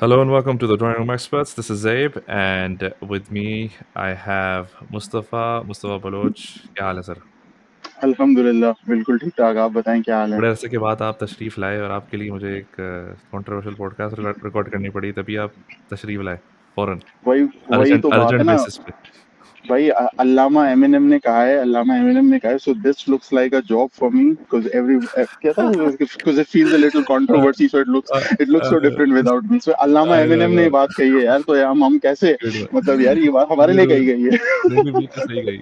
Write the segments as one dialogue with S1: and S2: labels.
S1: Hello and welcome to the Drawing Room Experts. This is Zaib, and with me I have Mustafa Baloch. क्या हाल है sir?
S2: अल्हम्दुलिल्लाह बिल्कुल ठीक ठाक। आप बताएं क्या हाल है?
S1: बड़े अरसे के बाद आप तशरीफ़ लाए और आपके लिए मुझे एक कंट्रोवर्शियल पॉडकास्ट रिकॉर्ड करनी पड़ी, तभी आप तशरीफ़ लाए फ़ौरन
S2: वही वही
S1: अर्जेंट
S2: तो बात है
S1: अर्जेंट
S2: ना
S1: बेसिस पे।
S2: भाई। अल्लामा एमिनेम ने कहा है so this looks like a job for me because every क्या था because it feels a little controversy so it looks so different without me. So Allama
S1: I
S2: Eminem ने
S1: नो,
S2: ये बात कही है यार, तो हम कैसे
S1: गुड
S2: मतलब यार ये बात हमारे लिए
S1: वन।
S2: कही गई है।
S1: नहीं, नहीं, बिल्कुल सही गई।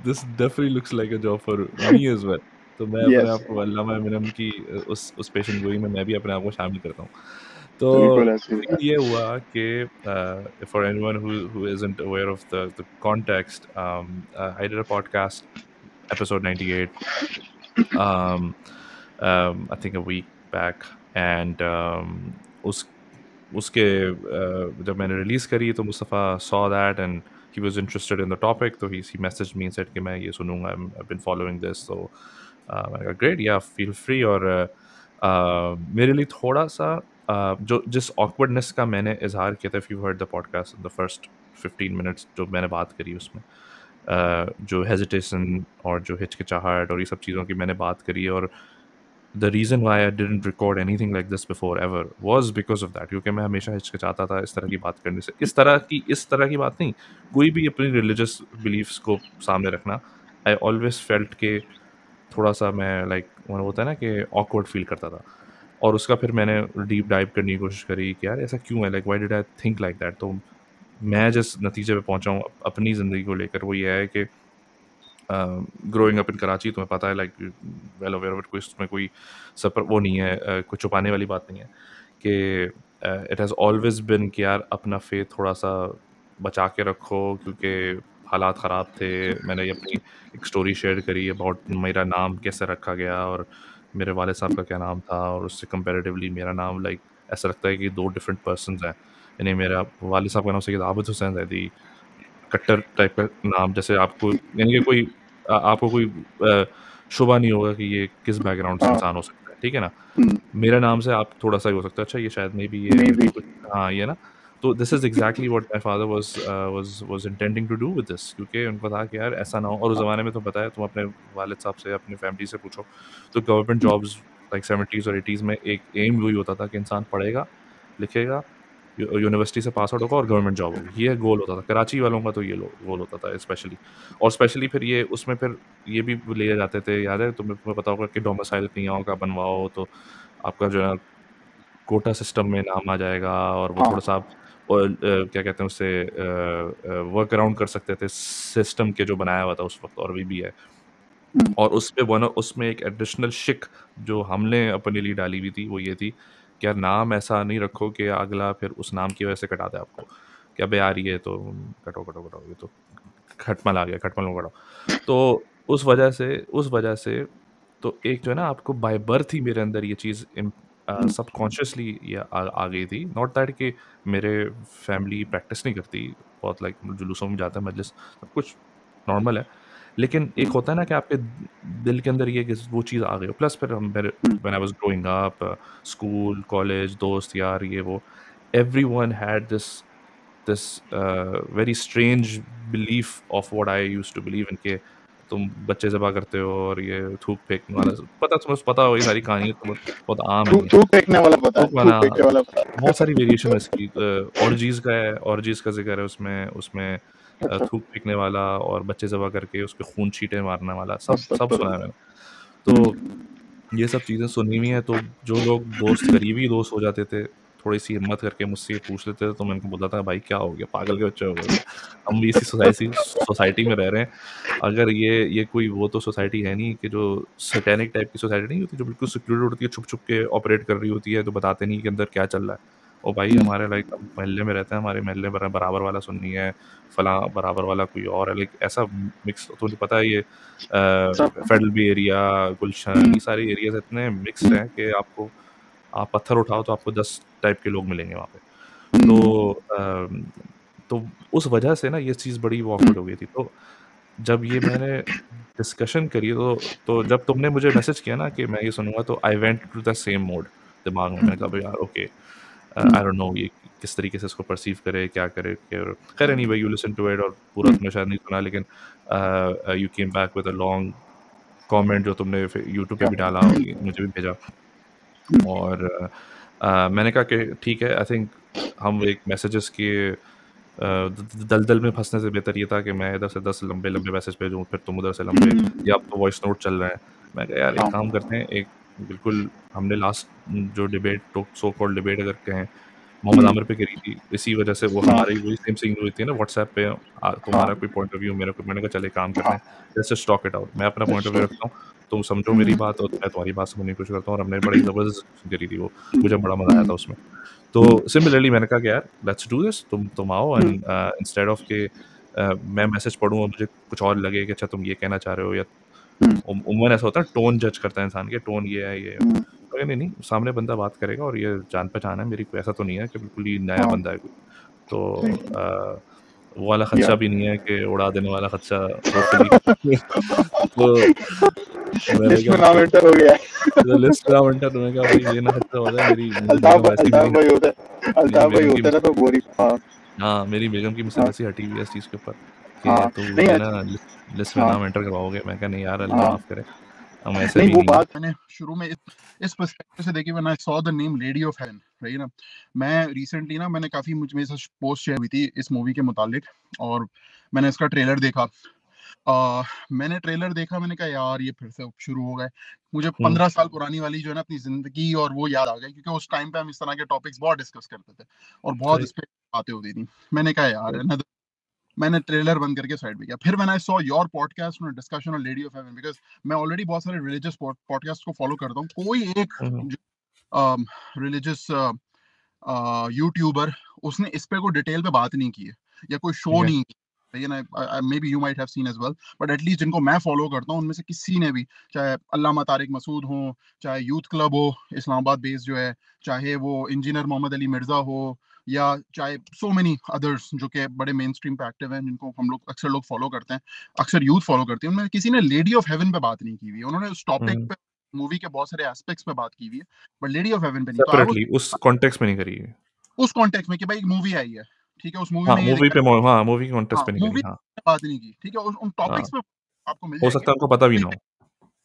S1: This definitely looks like a job for me as well. तो मैं अपने
S2: यस,
S1: आप को अल्लामा एमिनम की उस पेशन गोई में मैं भी अपने आप को शामिल करता हूँ। तो
S2: बिल्कुल ऐसे ही
S1: सीन ये हुआ कि for anyone who isn't aware of the context, I did a podcast episode 98 I think a week back and उस उसके जब मैंने रिलीज़ करी तो Mustafa saw that and he was interested in the topic, so he messaged me and said कि मैं ये सुनूंगा, I've been following this, so मैंने कहा great, yeah, feel free। और मेरे लिए थोड़ा सा जो जिस awkwardness का मैंने इजहार किया था, if you heard the podcast in the first 15 minutes जो मैंने बात करी उसमें, जो hesitation और जो हिचकिचाहट और ये सब चीज़ों की मैंने बात करी, और the reason why I didn't record anything like this before ever was because of that, क्योंकि मैं हमेशा हिचकिचाता था इस तरह की बात करने से। इस तरह की बात नहीं, कोई भी अपनी रिलीजियस बिलीफ्स को सामने रखना। आई ऑलवेज फेल्ट के थोड़ा सा मैं लाइक वो होता है ना कि ऑकवर्ड फील करता था, और उसका फिर मैंने डीप डाइव करने की कोशिश करी कि यार ऐसा क्यों है, like why did I think like that. तो मैं जिस नतीजे पे पहुंचा हूँ अपनी ज़िंदगी को लेकर, वो ये है कि ग्रोइंग अप इन कराची, तुम्हें पता है, like well aware of it, कोई इसमें कोई सपर वो नहीं है, कोई छुपाने वाली बात नहीं है कि इट हैज़ ऑलवेज बिन कि यार अपना फेथ थोड़ा सा बचा के रखो, क्योंकि हालात ख़राब थे। मैंने ये अपनी एक स्टोरी शेयर करी अबाउट मेरा नाम कैसे रखा गया और मेरे वाले साहब का क्या नाम था, और उससे कंपेरेटिवली मेरा नाम लाइक ऐसा लगता है कि दो डिफरेंट पर्सनस हैं। यानी मेरा वाले साहब का नाम सैयद आबिद हुसैन ज़ैदी, कट्टर टाइप का नाम, जैसे आपको यानी कि कोई आपको कोई शुबा नहीं होगा कि ये किस बैकग्राउंड से
S2: हाँ।
S1: इंसान हो सकता है, ठीक है ना? मेरे नाम से आप थोड़ा-सा ये हो सकता है, अच्छा ये शायद मे बी ये
S2: मे बी
S1: कुछ, हाँ, ये ना। तो this is exactly what my father was intending to do with this, क्योंकि उनको था कि यार ऐसा ना हो। और उस ज़माने में तो पता है, तुम अपने वालिद साहब से, अपनी फैमिली से पूछो, तो गवर्नमेंट जॉब्स लाइक 70s और 80s में एक एम वही होता था कि इंसान पढ़ेगा, लिखेगा, यूनिवर्सिटी से पास आउट होगा और गवर्नमेंट जॉब होगी। ये गोल होता था कराची वालों का, तो ये गोल होता था स्पेशली। और स्पेशली फिर ये उसमें फिर ये भी लिए जाते थे, याद है तुम्हें तुम्हें पता होगा कि डोमिसाइल कहीं का बनवाओ तो आपका जो है कोटा सिस्टम में नाम आ जाएगा, और वो
S2: हाँ।
S1: थोड़ा-सा आप क्या कहते हैं उससे वर्क अराउंड कर सकते थे सिस्टम के जो बनाया हुआ था उस वक़्त, और अभी भी है। और उसमें एक एडिशनल शिक जो हमने अपने लिए डाली हुई थी, वो ये थी कि यार नाम ऐसा नहीं रखो कि अगला फिर उस नाम की वजह से कटा दे आपको, कि अबे यार ये तो कटो, ये तो खटमल आ गया, खटमल को कटाओ। तो उस वजह से तो एक जो है ना, आपको बाय बर्थ ही मेरे अंदर ये चीज़ सबकॉन्शियसली ये आ गई थी। नॉट दैट कि मेरे फैमिली प्रैक्टिस नहीं करती, बहुत लाइक जुलूसों में जाता है मजलिस, सब कुछ नॉर्मल है। लेकिन एक होता है ना कि आपके दिल के अंदर ये कि वो चीज़ आ गई हो। प्लस फिर हम मेरे when I was growing up, school, college, दोस्त यार, ये वो, everyone had this very strange belief of what I used to believe in, के तुम बच्चे ज़िबा करते हो और ये थूक फेंकने वाला, तुम्हें पता हो, ये सारी कहानियाँ तो बहुत आम है
S2: थूक
S1: ये।
S2: थूक फेंकने वाला पता है,
S1: थूक वाला,
S2: थूक फेंकने वाला पता
S1: बहुत सारी वेरिएशन है इसकी। ऑर्जीज़ का है, ऑर्जीज़ का ज़िक्र है उसमें उसमें
S2: है। अच्छा।
S1: थूक फेंकने वाला और बच्चे ज़िबा करके उसपे खून छींटे मारने वाला, सब सब सुना है
S2: अस्तगफिरुल्लाह।
S1: मैंने। तो ये सब चीज़ें सुनी हुई हैं, तो जो लोग दोस्त करीबी दोस्त हो जाते थे, थोड़ी-सी हिम्मत करके मुझसे ये पूछ लेते थे, तो मैं उनको बोलता था, भाई क्या हो गया? पागल के बच्चे हो गए क्या? हम भी इसी सोसाइटी में रह रहे हैं। अगर ये कोई वो तो सोसाइटी है नहीं कि जो सैटेनिक टाइप की सोसाइटी नहीं होती, जो बिल्कुल सिक्योर होती है, छुप-छुप के ऑपरेट कर रही होती है, तो बताते नहीं कि अंदर क्या चल रहा है। ओ भाई, हमारे लाइक हम मोहल्ले में रहते हैं, हमारे मोहल्ले बराबर वाला सुन्नी है, फलाँ बराबर वाला कोई और है, लाइक ऐसा मिक्स, तुझे पता है ये
S2: सब।
S1: फेडरल बी एरिया, गुलशन, ये सारे एरियाज़ इतने मिक्स्ड हैं कि आपको, आप पत्थर उठाओ तो आपको 10 टाइप के लोग मिलेंगे वहाँ पे। तो तो उस वजह से ना ये चीज़ बड़ी ऑकवर्ड हो गई थी। तो जब ये मैंने डिस्कशन करी, तो जब तुमने मुझे मैसेज किया ना कि मैं ये सुनूँगा, तो I went to the same mode दिमाग में। मैंने कहा भाई यार ओके, आई डोंट नो ये किस तरीके से इसको परसीव करे, क्या करे, खैर anyway you listen to it, और पूरा तुमने शायद नहीं सुना, लेकिन you came back with a long comment जो तुमने यूट्यूब पे भी डाला, मुझे भी भेजा, और मैंने कहा कि ठीक है, आई थिंक हम एक मैसेजेस के दलदल में फंसने से बेहतर ये था कि मैं इधर से 10 लंबे लंबे मैसेज भेजूँ, फिर तुम उधर से लंबे, या अब तो वॉइस नोट चल रहे हैं। मैं कहा यार एक काम करते हैं, एक बिल्कुल हमने लास्ट जो डिबेट, तो सो कॉल्ड डिबेट अगर कहें, मोहम्मद आमिर पे करी थी, इसी वजह से वो हमारी वही सेम थिंग हुई थी ना व्हाट्सएप पे, तुम्हारा कोई पॉइंट ऑफ व्यू, मेरा कोई, मैंने कहा चले काम करते हैं, let's just talk it out, मैं अपना पॉइंट ऑफ व्यू रखता हूँ, तुम समझो मेरी बात और मैं तुम्हारी बात समझने की कोशिश करता हूँ, और हमने बड़ी ज़बरदस्त डिस्कशन करी थी वो, मुझे बड़ा मज़ा आया था उसमें। तो सिमिलरली मैंने कहा कि यार लेट्स डू दिस, तुम आओ, एंड इंस्टेड ऑफ के मैं मैसेज पढ़ूँ और मुझे कुछ और लगे कि अच्छा तुम ये कहना चाह रहे हो, या उम्मन ऐसा होता है टोन जज करता है इंसान के, टोन ये है, ये है, नहीं नहीं, सामने बंदा बात करेगा और ये जान पहचान है मेरी, कोई ऐसा तो नहीं है कि बिल्कुल ही नया बंदा है कोई, तो वो वाला खदशा भी नहीं है कि उड़ा देने वाला खदशा, होपफुली तो मैंने
S2: लिस्ट में
S1: कहा
S2: नाम एंटर हो गया है।
S1: लिस्ट का मंटा, तुम्हें कहा भाई ये ना खदशा हो जाए, मेरी
S2: अल्ताफ
S1: बेगम वैसे ही
S2: अल्ताफ भाई होता है,
S1: मेरी
S2: अल्ताफ भाई
S1: बेगम की
S2: होता है ना तो बोरी। हाँ
S1: हाँ, मेरी बेगम की मुझसे
S2: हाँ
S1: हंसी हटी हुई है इस चीज़ के ऊपर कि
S2: हाँ।
S1: तुम
S2: नहीं
S1: मुझे ना लिस्ट में
S2: हाँ
S1: नाम एंटर करवाओगे, मैं कहा नहीं यार, अल्लाह
S2: हाँ।
S1: माफ़ करे, हम ऐसे
S2: नहीं
S1: भी
S2: वो
S1: नहीं
S2: बात मैंने शुरू में इस पर्सपेक्टिव से देखी when I saw the name lady of haven, रही ना। मैं रिसेंटली ना, मैंने काफी मुझ मेरे साथ पोस्ट शेयर हुई थी इस मूवी के मुतालिक, और मैंने इसका ट्रेलर देखा। मैंने ट्रेलर देखा, मैंने कहा यार ये फिर से शुरू हो गए। मुझे
S1: हूँ।
S2: 15 साल पुरानी वाली जो है ना अपनी जिंदगी और वो याद आ गई, क्योंकि उस टाइम पे हम इस तरह के टॉपिक्स बहुत डिस्कस करते थे और बहुत
S1: सही
S2: इस पे बातें होती थी। मैंने कहा यार
S1: सही।
S2: मैंने ट्रेलर बंद करके साइड पे किया। फिर when I saw your podcast on discussion on lady of haven, because मैं ऑलरेडी बहुत सारे रिलीजियस पॉडकास्ट को फॉलो करता हूँ, कोई एक
S1: हुँ,
S2: रिलीजियस यूट्यूबर उसने इस पे कोई डिटेल पे बात नहीं की है, या कोई
S1: ठीक
S2: शो
S1: है।
S2: नहीं की। May be you might have seen as well, but at least जिनको मैं फॉलो करता हूँ उनमें से किसी ने भी, चाहे अल्लामा तारिक मसूद हो, चाहे यूथ क्लब हो इस्लामाबाद बेस्ड जो है, चाहे वो इंजीनियर मोहम्मद अली मिर्जा हो, या चाहे सो मेनी अदर्स जो कि बड़े मेन स्ट्रीम पे एक्टिव हैं, जिनको हम लोग अक्सर फॉलो करते हैं, अक्सर यूथ फॉलो करती है, उनमें किसी ने लेडी ऑफ हेवन पे बात नहीं की हुई है। उन्होंने उस टॉपिक
S1: हुँ,
S2: पे, मूवी के बहुत सारे एस्पेक्ट्स पे बात की हुई है, बट लेडी ऑफ हेवन पे नहीं। तो आई वाज
S1: सेपरेटली उस कॉन्टेक्स्ट में नहीं करी है।
S2: उस कॉन्टेक्स्ट में कि भाई एक मूवी आई है, ठीक है, उस मूवी
S1: हाँ,
S2: में ये
S1: मूवी पे
S2: दिखाया।
S1: हाँ, मूवी के कॉन्टेक्स्ट
S2: हाँ,
S1: पे नहीं करी,
S2: मूवी
S1: हाँ,
S2: बात नहीं की, ठीक है, उन
S1: हाँ।
S2: टॉपिक्स पे आपको मिल
S1: हो
S2: जाएंगे।
S1: सकता है उनको पता भी ना हो।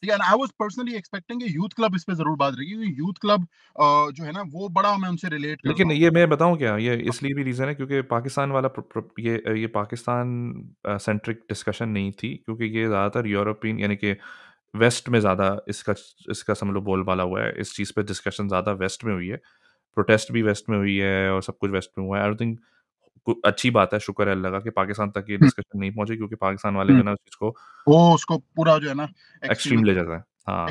S2: ठीक है, आई वाज पर्सनली एक्सपेक्टिंग कि यूथ क्लब इस पे जरूर बात रहेगी, क्योंकि यूथ क्लब जो है ना वो बड़ा मैं उनसे रिलेट करता
S1: लेकिन
S2: हूँ।
S1: ये मैं बताऊँ क्या, ये इसलिए भी रीज़न है क्योंकि पाकिस्तान वाला ये पाकिस्तान सेंट्रिक डिस्कशन नहीं थी, क्योंकि ये ज़्यादातर यूरोपियन, यानी कि वेस्ट में ज़्यादा इसका इसका समझ लो बोलबाला हुआ है। इस चीज़ पे डिस्कशन ज़्यादा वेस्ट में हुई है। प्रोटेस्ट भी वेस्ट में हुई है और सब कुछ वेस्ट में हुआ है। आई डोंट थिंक अच्छी बात है, शुक्र है अल्लाह का कि पाकिस्तान तक ये
S2: हम्म,
S1: डिस्कशन नहीं पहुँची, क्योंकि पाकिस्तान वाले जो
S2: हम्म,
S1: है ना उस चीज़ को
S2: वो उसको पूरा जो है ना
S1: एक्सट्रीम ले
S2: एक्सट्रीमिस्ट
S1: जाता है। हाँ,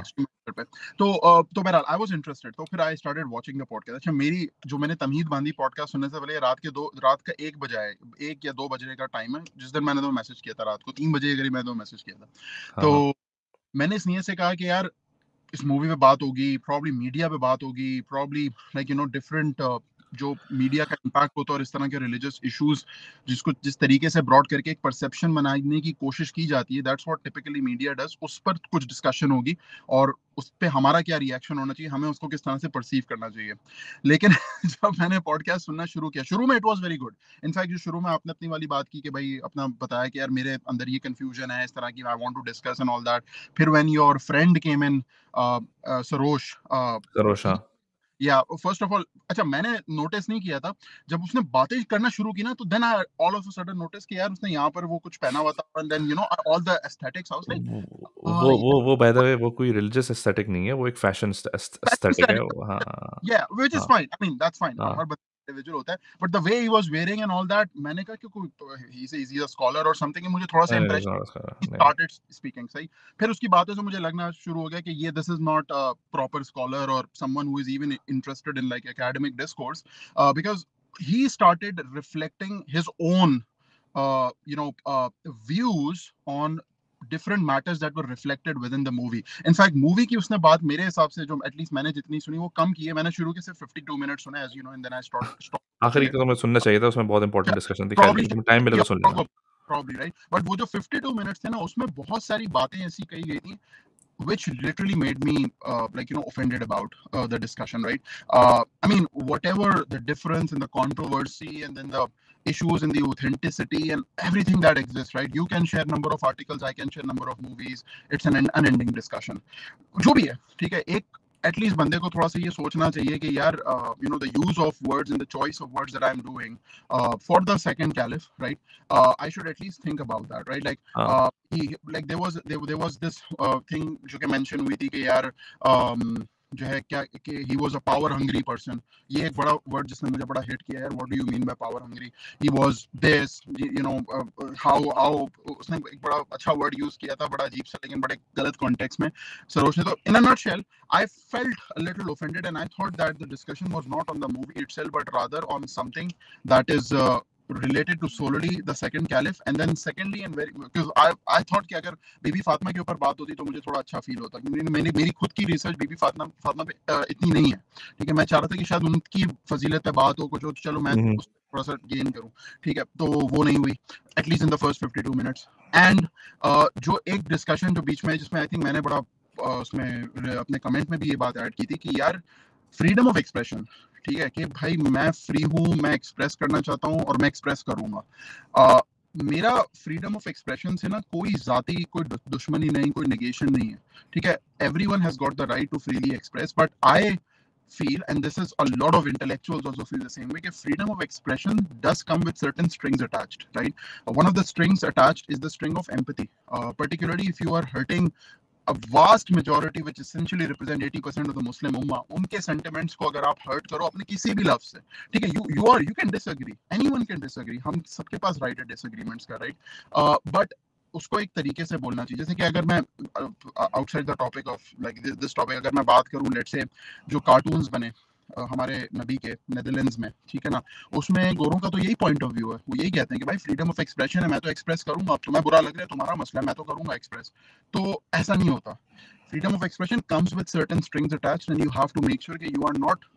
S2: पे। तो बहरहाल आई वाज इंटरेस्टेड, तो फिर I started watching the podcast. अच्छा, मेरी जो मैंने तमहीद बांधी पॉडकास्ट सुनने से पहले, रात का 1 बजे है, 1 या 2 बजे का टाइम है जिस दिन मैंने तो मैसेज किया था, रात को 3 बजे करीब मैंने तो मैसेज किया था।
S1: हाँ,
S2: तो
S1: हाँ।
S2: मैंने इस नीयत से कहा कि यार इस मूवी पे बात होगी, प्रॉब्ली मीडिया पे बात होगी, प्रॉब्ली लाइक डिफरेंट जो मीडिया का इम्पैक्ट होता है और इस तरह के रिलीजियस इश्यूज जिसको जिस तरीके से ब्रॉड करके एक परसेप्शन बनाने की कोशिश की जाती है, that's what typically media does, उस पर कुछ डिस्कशन होगी, और उस पे हमारा क्या रिएक्शन होना चाहिए, हमें उसको किस तरह से परसीव करना चाहिए। लेकिन जब मैंने पॉडकास्ट सुनना शुरू किया, शुरू में it was very good. In fact जो शुरू में आपने अपनी वाली बात की कि भाई अपना बताया कि यार मेरे अंदर ये कंफ्यूजन है इस तरह की, I want to discuss and all that. फिर when your friend came in, Sarosh,
S1: Saroj, हाँ।
S2: या फर्स्ट ऑफ ऑल, अच्छा मैंने नोटिस नहीं किया था, जब उसने बातें करना शुरू की ना, तो then I all of a sudden notice कि यार उसने यहाँ पर वो कुछ पहना हुआ था, and then all the aesthetics, I was like
S1: वो बाय द वे वो कोई रिलीजियस एस्थेटिक नहीं है, वो एक फैशन एस्थेटिक है वो। हाँ,
S2: yeah, which is
S1: हाँ,
S2: fine, I mean that's fine,
S1: हाँ।
S2: हर बंदा इंडिविजुअल होता है, but the way he was wearing and all that, मैंने कहा कि कोई he's a scholar or something, मुझे थोड़ा सा
S1: नहीं, नहीं,
S2: impression he
S1: नहीं।
S2: started speaking सही। फिर उसकी बातों से मुझे लगना शुरू हो गया कि ये this is not a proper scholar or someone who is even interested in like academic discourse, because he started reflecting his own views on different matters that were reflected within the movie. In fact, movie की उसने बात मेरे हिसाब से जो at least मैंने जितनी सुनी वो कम की है। मैंने शुरू के सिर्फ 52 मिनट सुने, as you know, and then I stopped watching
S1: आखिरी
S2: it.
S1: का तो मैं सुनना चाहिए था, उसमें बहुत इंपॉर्टेंट डिस्कशन थी। खैर
S2: Probably
S1: लेकिन तुम्हें टाइम मिले तो सुन लेना।
S2: probably right, but वो जो 52 मिनट्स थे ना उसमें बहुत सारी बातें ऐसी कही गई थी which literally made me offended about the discussion, right? I mean, whatever the difference in the controversy and then the issues in the authenticity and everything that exists, right? You can share number of articles, I can share number of movies. It's an unending discussion. जो भी है ठीक है, एक at least बंदे को थोड़ा सा ये सोचना चाहिए कि यार the use of words and the choice of words that I am doing for the second caliph, right? I should at least think about that, right? Like
S1: हाँ
S2: there was this thing जो कि mention हुई थी कि यार जो है क्या कि he was a power hungry person. ये एक बड़ा वर्ड जिसने मुझे बड़ा हिट किया यार. What do you mean by power hungry? He was this, how उसने एक बड़ा अच्छा वर्ड यूज किया था, बड़ा अजीब सा, लेकिन बड़े गलत कॉन्टेक्स्ट में. सरोज ने तो in a nutshell, I felt a little offended and I thought that the discussion was not on the movie itself but rather on something that is related to solely the second caliph. And then secondly, and very because I thought कि अगर बीबी फातिमा के ऊपर बात होती तो मुझे थोड़ा अच्छा फील होता, क्योंकि मेरी खुद की रिसर्च बीबी फातिमा पे इतनी नहीं है, ठीक है. मैं चाह रहा था कि शायद उनकी फजीलत पे बात हो कुछ हो, चलो मैं थोड़ा सा गेन करूं, ठीक है. तो वो नहीं हुई, at least in the first 52 minutes. And जो एक डिस्कशन जो बीच में, जिसमें आई थिंक मैंने बड़ा उसमें अपने कमेंट में भी ये बात ऐड की थी कि यार फ्रीडम ऑफ एक्सप्रेशन, ठीक है, कि भाई मैं फ्री हूं, मैं एक्सप्रेस करना चाहता हूं और मैं एक्सप्रेस करूंगा. मेरा फ्रीडम ऑफ एक्सप्रेशन से ना कोई जाती कोई दुश्मनी नहीं, कोई नेगेशन नहीं है, ठीक है. Everyone has got the right to freely express, but I feel, and this is a lot of intellectuals also feel the same way, that freedom of expression does come with certain strings attached, right? One of the strings attached is the string of empathy, particularly if you are hurting a vast majority which essentially represent 80% of the Muslim ummah. उनके sentiments को अगर आप hurt करो अपने किसी भी लफ्ज से, ठीक है, you can disagree, anyone can disagree, हम सबके पास right है disagreements का, right? But उसको एक तरीके से बोलना चाहिए. जैसे कि अगर मैं outside the topic of like this topic अगर मैं बात करूं, लेट्स से जो कार्टून्स बने हमारे नबी के नेदरलैंड्स में, ठीक है ना, उसमें गोरों का तो यही पॉइंट ऑफ व्यू है. वो यही कहते हैं कि भाई फ्रीडम ऑफ एक्सप्रेशन है, मैं तो एक्सप्रेस करूंगा, अब तुम्हें बुरा लग रहा है तुम्हारा मसला, मैं तो करूंगा एक्सप्रेस. तो ऐसा नहीं होता. Freedom of expression comes with certain strings attached and you have to make sure that you are not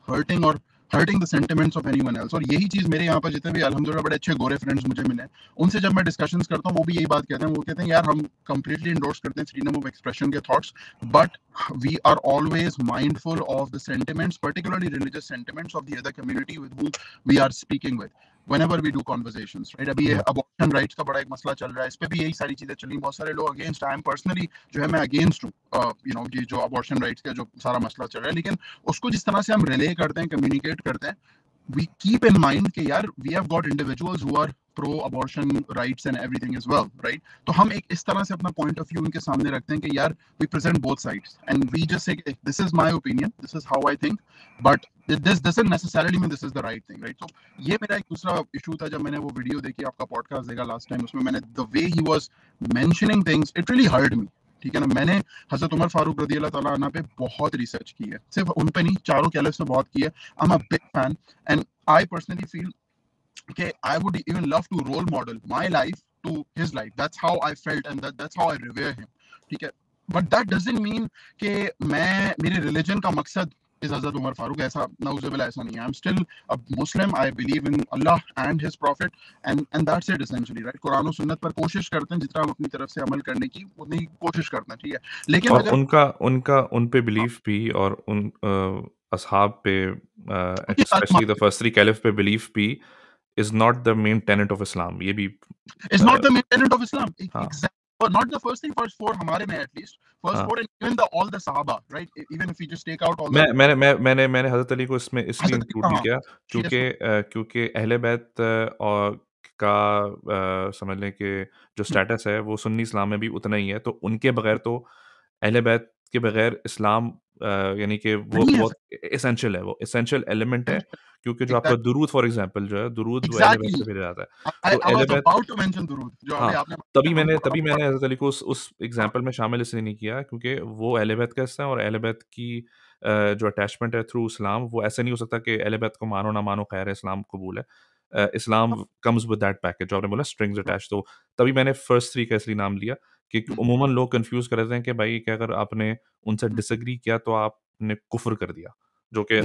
S2: hurting the sentiments of anyone else. और यही चीज मेरे यहाँ पर जितने भी अल्हम्दुलिल्लाह बड़े अच्छे गोरे फ्रेंड्स मुझे मिले, उनसे जब मैं डिस्कशंस करता हूँ वो भी यही बात कहते हैं. वो कहते हैं यार हम कंप्लीटली इंडोर्स करते हैं फ्रीडम ऑफ एक्सप्रेशन के thoughts, but we are always mindful of the sentiments, particularly religious sentiments of the other community with whom we are speaking with whenever we do conversations, right? अभी ये abortion rights का बड़ा एक मसला चल रहा है, इस पे भी यही सारी चीजें चली, बहुत सारे लोग अगेंस्ट. आई एम पर्सनली जो है मैं अगेंस्ट हूँ, ये जो abortion rights का जो सारा मसला चल रहा है, लेकिन उसको जिस तरह से हम रिले करते हैं, कम्युनिकेट करते हैं, we keep in mind कि यार we have got individuals who are pro abortion rights and everything as well, right? तो हम एक इस तरह से अपना point of view उनके सामने रखते हैं कि यार we present both sides and we just say this is my opinion, this is how I think, but this doesn't necessarily mean this is the right thing, right? So ये मेरा एक दूसरा issue था जब मैंने वो वीडियो देखी, आपका podcast देखा last time, उसमें मैंने the way he was mentioning things, it really hurt me, ठीक है ना. मैंने हजरत उमर फारूक रदी अल्लाह ताला अन्हु पे बहुत रिसर्च की है, सिर्फ उन पे नहीं, चारों कैलिफ से बहुत की है. I am a big fan and I personally feel कि I would even love to role model my life to his life. That's how I felt and that's how I revere him, ठीक है. But that doesn't mean कि मैं मेरे religion का मकसद is Hazrat Umar Farooq. ऐसा नाउज़ुबिल्लाह ऐसा नहीं है. I'm still a Muslim. I believe in Allah and His Prophet, and that's it essentially, right? Quran और सुन्नत पर कोशिश करते हैं जितना हम अपनी तरफ से अमल करने की उतनी कोशिश करते हैं, ठीक है. लेकिन
S1: और
S2: अगर
S1: उनका उन पे बिलीफ भी, और उन असहाब पे,
S2: उनकी बात
S1: specially the first three caliph पे बिलीफ भी is not the main tenet of Islam. ये भी
S2: is not the main tenet of Islam.
S1: हाँ
S2: Exactly. But not the first thing, first four हमारे में at least, first
S1: हाँ
S2: four and even all the Sahaba, right? Even if we just take out all
S1: मैं
S2: the
S1: मैंने मैं मैंने हजरत अली को इसमें इसलिए
S2: Hazrat
S1: इंक्लूड नहीं किया क्योंकि क्योंकि अहले बैत और का समझ लें कि जो स्टेटस है वो सुन्नी इस्लाम में भी उतना ही है. तो उनके बगैर तो अहले बैत के बगैर इस्लाम यानी कि वो
S2: नहीं है
S1: बहुत एसेंशियल है, वो एसेंशियल एलिमेंट है. क्योंकि जो आपका
S2: exactly.
S1: दुरूद फॉर एग्जांपल जो है, दुरूद वो अहले बैत
S2: Exactly.
S1: से भेजा जाता है.
S2: I
S1: तो अहले
S2: was
S1: बैत
S2: about to mention दुरूद जो
S1: हाँ,
S2: आपने
S1: तभी मैंने हज़रत अली को उस एग्ज़ाम्पल में शामिल इसलिए नहीं किया क्योंकि वो अहले बैत का हिस्सा है, और अहले बैत की जो अटैचमेंट है थ्रू इस्लाम, वो ऐसे नहीं हो सकता कि अहले बैत को मानो ना मानो खैर है, इस्लाम कबूल है. इस्लाम कम्स विद दैट पैकेज, जो आपने बोला स्ट्रिंग्स अटैच्ड. तो तभी मैंने फर्स्ट थ्री का इसलिए नाम लिया कि उमूमन लोग कन्फ्यूज़ कर देते हैं कि भाई कि अगर आपने उनसे डिसएग्री किया तो आपने कुफ्र कर दिया, जो कि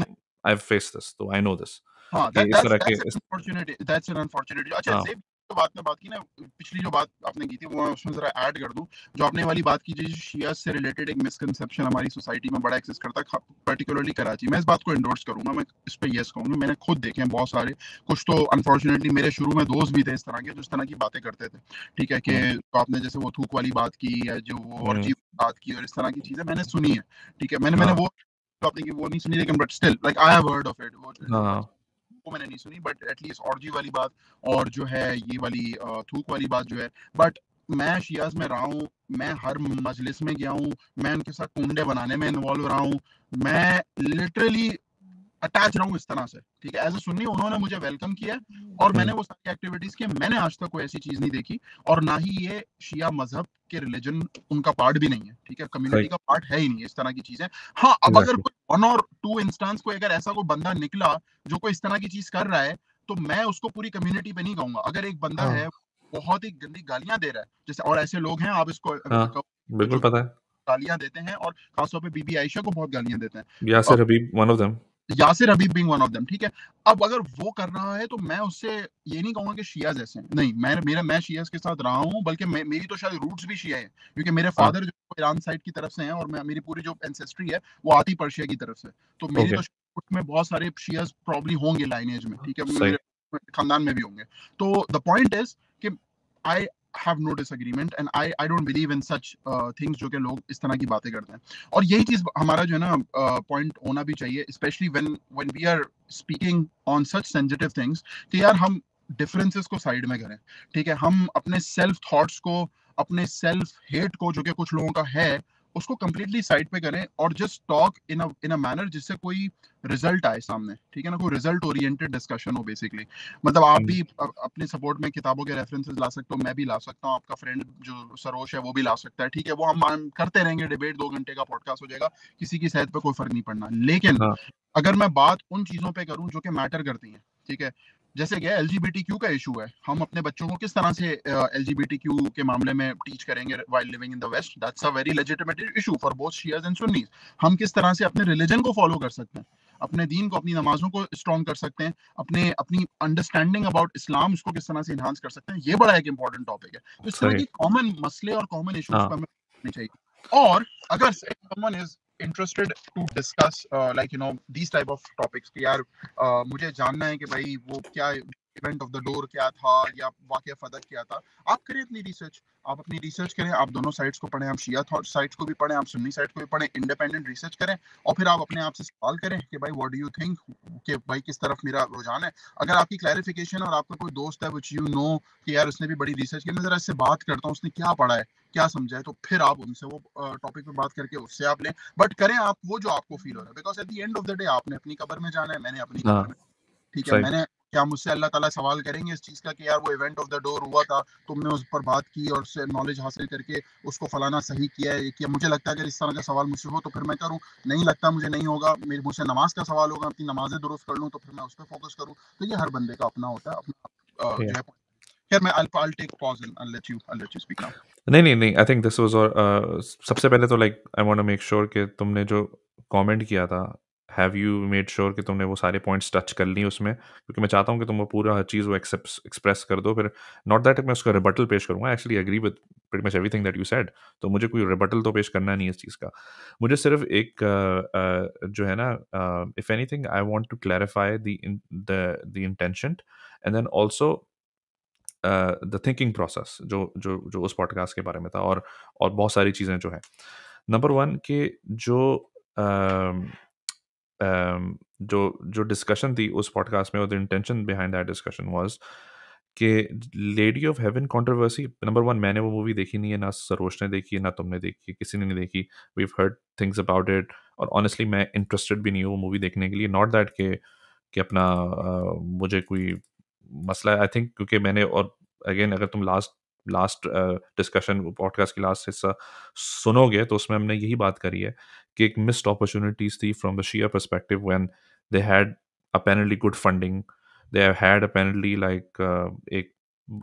S1: आई हैव फेस्ड दिस, तो आई नो दिस
S2: हाँ,
S1: कि इस तरह के
S2: that's an unfortunate. अच्छा
S1: हाँ
S2: ज़ेब जो बात की ना, पिछली जो बात आपने की थी वो मैं उसमें जरा ऐड कर दूं। जो आपने वाली बात की जो शिया से रिलेटेड एक मिसकंसेप्शन हमारी सोसाइटी में बड़ा एक्सिस्ट करता है, पर्टिकुलरली कराची, मैं इस बात को एंडोर्स करूंगा, मैं इस पे यस कहूंगा। मैंने खुद देखे हैं बहुत सारे, कुछ तो अनफॉर्चुनेटली मेरे शुरू में दोस्त भी थे इस तरह के जो इस तरह की बातें करते थे, ठीक है, कि तो आपने जैसे वो थूक वाली बात की या जो वो
S1: हम्म,
S2: orgy बात की और इस तरह की चीजें मैंने सुनी है, ठीक है, मैंने
S1: हाँ
S2: वो आपने की वो नहीं सुनी, लेकिन but still like I have heard of it,
S1: हाँ
S2: वो मैंने नहीं सुनी, बट एटलीस्ट ऑर्जी वाली बात और जो है ये वाली थूक वाली बात जो है, बट मैं शियाज में रहा हूँ, मैं हर मजलिस में गया हूँ, मैं उनके साथ कुंडे बनाने में इन्वॉल्व रहा हूँ, मैं लिटरली अटैच रहा हूँ इस तरह से, ठीक है, एज अ सुन्नी उन्होंने मुझे वेलकम किया और
S1: हम्म,
S2: मैंने वो सारी एक्टिविटीज की, मैंने आज तक कोई ऐसी चीज नहीं देखी, और ना ही ये शिया मजहब के रिलीजन उनका पार्ट भी नहीं है, ठीक है,
S1: सही
S2: कम्युनिटी का पार्ट है ही नहीं इस तरह की चीजें। हाँ, अब अगर
S1: एग्जैक्टली
S2: कोई वन और टू इंस्टांस को अगर ऐसा कोई बंदा निकला जो कोई इस तरह की चीज कर रहा है, तो मैं उसको पूरी कम्युनिटी पे नहीं कहूंगा। अगर एक बंदा
S1: हाँ
S2: है बहुत ही गंदी गालियां दे रहा है, जैसे और ऐसे लोग हैं, आप इसको
S1: हाँ बिल्कुल
S2: जो
S1: पता है
S2: गालियां देते हैं और खासतौर पे बीबी आयशा को बहुत गालियां देते हैं,
S1: Yasir Habib one of them
S2: Yasir Habib being one of them, ठीक है। अब अगर वो कर रहा है तो मैं उससे ये नहीं कहूंगा कि शियाज ऐसे हैं, नहीं, मैं शियाज के साथ रहा हूँ, बल्कि मेरी तो शायद रूट्स भी शिया है, क्योंकि मेरे
S1: हाँ
S2: फादर जो ईरान साइड की तरफ से हैं और मेरी पूरी जो एंसेस्ट्री है वो आती पर्शिया की तरफ से, तो मेरी
S1: ओके
S2: तो उसमें बहुत सारे शियाज प्रॉब्ली होंगे लाइनेज में, ठीक है,
S1: सही
S2: मेरे खानदान में भी होंगे। तो द पॉइंट इज कि I have no disagreement and I don't believe in such things जो कि लोग इस तरह की बातें करते हैं। और यही चीज हमारा जो है ना पॉइंट होना भी चाहिए, specially when we are speaking on such sensitive things, कि यार हम डिफरेंसेस को साइड में करें, ठीक है, हम अपने सेल्फ थॉट्स को, अपने सेल्फ हेट को जो कि कुछ लोगों का है, उसको कंप्लीटली साइड पे करें और just talk in a manner जिससे कोई रिजल्ट आए सामने, ठीक है ना, कोई रिजल्ट ओरिएंटेड डिस्कशन हो बेसिकली। मतलब आप
S1: हम्म,
S2: भी अपने सपोर्ट में किताबों के रेफरेंसेस ला सकते हो, मैं भी ला सकता हूँ, आपका फ्रेंड जो सरोश है वो भी ला सकता है, ठीक है, वो हम करते रहेंगे डिबेट, 2 घंटे का पॉडकास्ट हो जाएगा, किसी की सेहत पे कोई फर्क नहीं पड़ना। लेकिन
S1: हाँ
S2: अगर मैं बात उन चीजों पे करूं जो कि मैटर करती हैं, ठीक है, जैसे कि एलजीबीटीक्यू का इशू है, हम अपने बच्चों को किस तरह से एलजीबीटीक्यू के मामले में टीच करेंगे while living in the West, that's a very legitimate issue for both Shias and Sunnis. हम किस तरह से अपने रिलीजन को फॉलो कर सकते हैं, अपने दीन को, अपनी नमाजों को स्ट्रॉन्ग कर सकते हैं, अपने अपनी अंडरस्टैंडिंग अबाउट इस्लाम उसको किस तरह से इन्हांस कर सकते हैं, ये बड़ा एक इंपॉर्टेंट टॉपिक है। तो इस तरह
S1: सही
S2: की कॉमन मसले और कॉमन इशूज
S1: हाँ
S2: पर हमें चाहिए। और अगर someone is interested to discuss like you know these type of topics कि यार मुझे जानना है कि भाई वो क्या इवेंट ऑफ द डोर क्या था या वाकया फदक क्या था, आप करें अपनी रिसर्च, आप अपनी रिसर्च करें, आप दोनों साइड्स को पढ़ें, आप शिया साइड्स को भी पढ़ें, आप सुन्नी साइड को भी पढ़ें, इंडिपेंडेंट रिसर्च करें, और फिर आप अपने आप से सवाल करें कि भाई व्हाट डू यू थिंक, कि भाई किस तरफ मेरा रुझान है। अगर आपकी क्लैरिफिकेशन और आपका कोई दोस्त है विच यू नो कि यार उसने भी बड़ी रिसर्च की, मैं जरा इससे बात करता हूँ, उसने क्या पढ़ा है, क्या समझा है, तो फिर आप उनसे वो टॉपिक पे बात करके उससे आप लें, बट करें आप वो जो आपको फील हो रहा है, because at the end of the day आपने अपनी कब्र में जाना है, मैंने अपनी कब्र
S1: हाँ
S2: में, ठीक है,
S1: सही
S2: मैंने क्या मुझसे अल्लाह ताला सवाल करेंगे इस चीज का कि यार वो इवेंट ऑफ द डोर हुआ था, तुमने उस पर बात की और उससे नॉलेज हासिल करके उसको फलाना सही किया है कि मुझे लगता है अगर इस तरह का सवाल मुझसे हो तो फिर मैं करूं, नहीं लगता मुझे नहीं होगा, मेरे मुझसे नमाज का सवाल होगा, अपनी नमाजें दुरुस्त कर लूं तो फिर मैं उस पर फोकस करूं। तो ये हर बंदे का अपना होता है, अपना
S1: yeah.
S2: जो है। खैर मैं I'll take pause and I'll let you speak now.
S1: नहीं नहीं नहीं आई थिंक दिस वाज और सबसे पहले तो like I want to make sure कि तुमने जो कमेंट किया था हैव यू मेड श्योर कि तुमने वो सारे पॉइंट्स टच कर ली उसमें, क्योंकि मैं चाहता हूँ कि तुम वो पूरा हर चीज़ वो एक्सप्रेस कर दो, फिर नॉट दैट मैं उसका रिबटल पेश करूँगा, actually agree with pretty much everything that you said, तो मुझे कोई रिबटल तो पेश करना नहीं है इस चीज़ का। मुझे सिर्फ एक जो है ना, if anything I want to clarify the intention and then also the thinking process जो जो जो उस पॉडकास्ट के बारे में था, और बहुत सारी चीज़ें जो हैं। नंबर वन कि जो अम, जो जो डिस्कशन थी उस पॉडकास्ट में, और the intention behind that discussion was कि Lady of Heaven controversy, number one मैंने वो मूवी देखी नहीं है, ना सरोज ने देखी है, ना तुमने देखी है, किसी ने नहीं देखी, we heard things about it, और ऑनेस्टली मैं इंटरेस्टेड भी नहीं हूँ वो मूवी देखने के लिए, नॉट दैट कि अपना मुझे कोई मसला है, आई थिंक क्योंकि मैंने, और अगेन अगर तुम लास्ट लास्ट डिस्कशन पॉडकास्ट की लास्ट हिस्सा सुनोगे तो उसमें हमने यही बात करी है कि एक मिस्ड अपॉर्चुनिटीज थी from the Shia perspective when they had apparently good funding, they had apparently like एक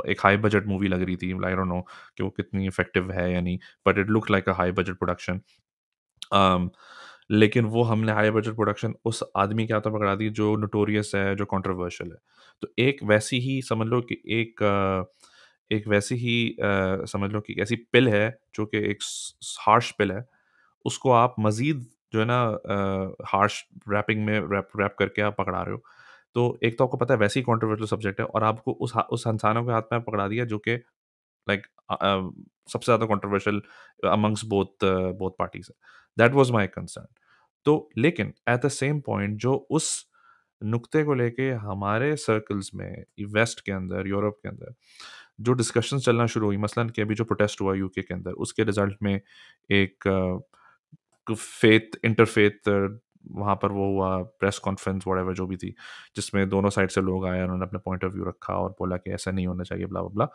S1: एक हाई बजट मूवी लग रही थी, आई डोंट नो कि वो कितनी इफेक्टिव है या नहीं, but it look like a high budget production. लेकिन वो हमने हाई बजट प्रोडक्शन उस आदमी के हाथों में पकड़ा दी जो नोटोरियस है, जो कंट्रोवर्शियल है। तो एक वैसी ही समझ लो कि एक वैसी ही समझ लो कि ऐसी पिल है जो कि एक हार्श पिल है, उसको आप मज़ीद जो है ना हार्श रैपिंग में रैप रैप करके आप पकड़ा रहे हो। तो एक तो आपको पता है वैसे ही कंट्रोवर्शियल सब्जेक्ट है और आपको उस इंसानों के हाथ में पकड़ा दिया जो कि लाइक सबसे ज़्यादा कंट्रोवर्शियल अमंग्स बोथ पार्टीज़ है। That was my concern. तो लेकिन एट द सेम पॉइंट जो उस नुक्ते को लेके हमारे सर्कल्स में वेस्ट के अंदर, यूरोप के अंदर जो डिस्कशंस चलना शुरू हुई, मसलन कि अभी जो प्रोटेस्ट हुआ यूके के अंदर, उसके रिजल्ट में एक फेथ इंटरफेथ वहाँ पर वो हुआ प्रेस कॉन्फ्रेंस व्हाटएवर जो भी थी, जिसमें दोनों साइड से लोग आए, उन्होंने अपना पॉइंट ऑफ व्यू रखा और बोला कि ऐसा नहीं होना चाहिए, ब्ला ब्ला ब्ला।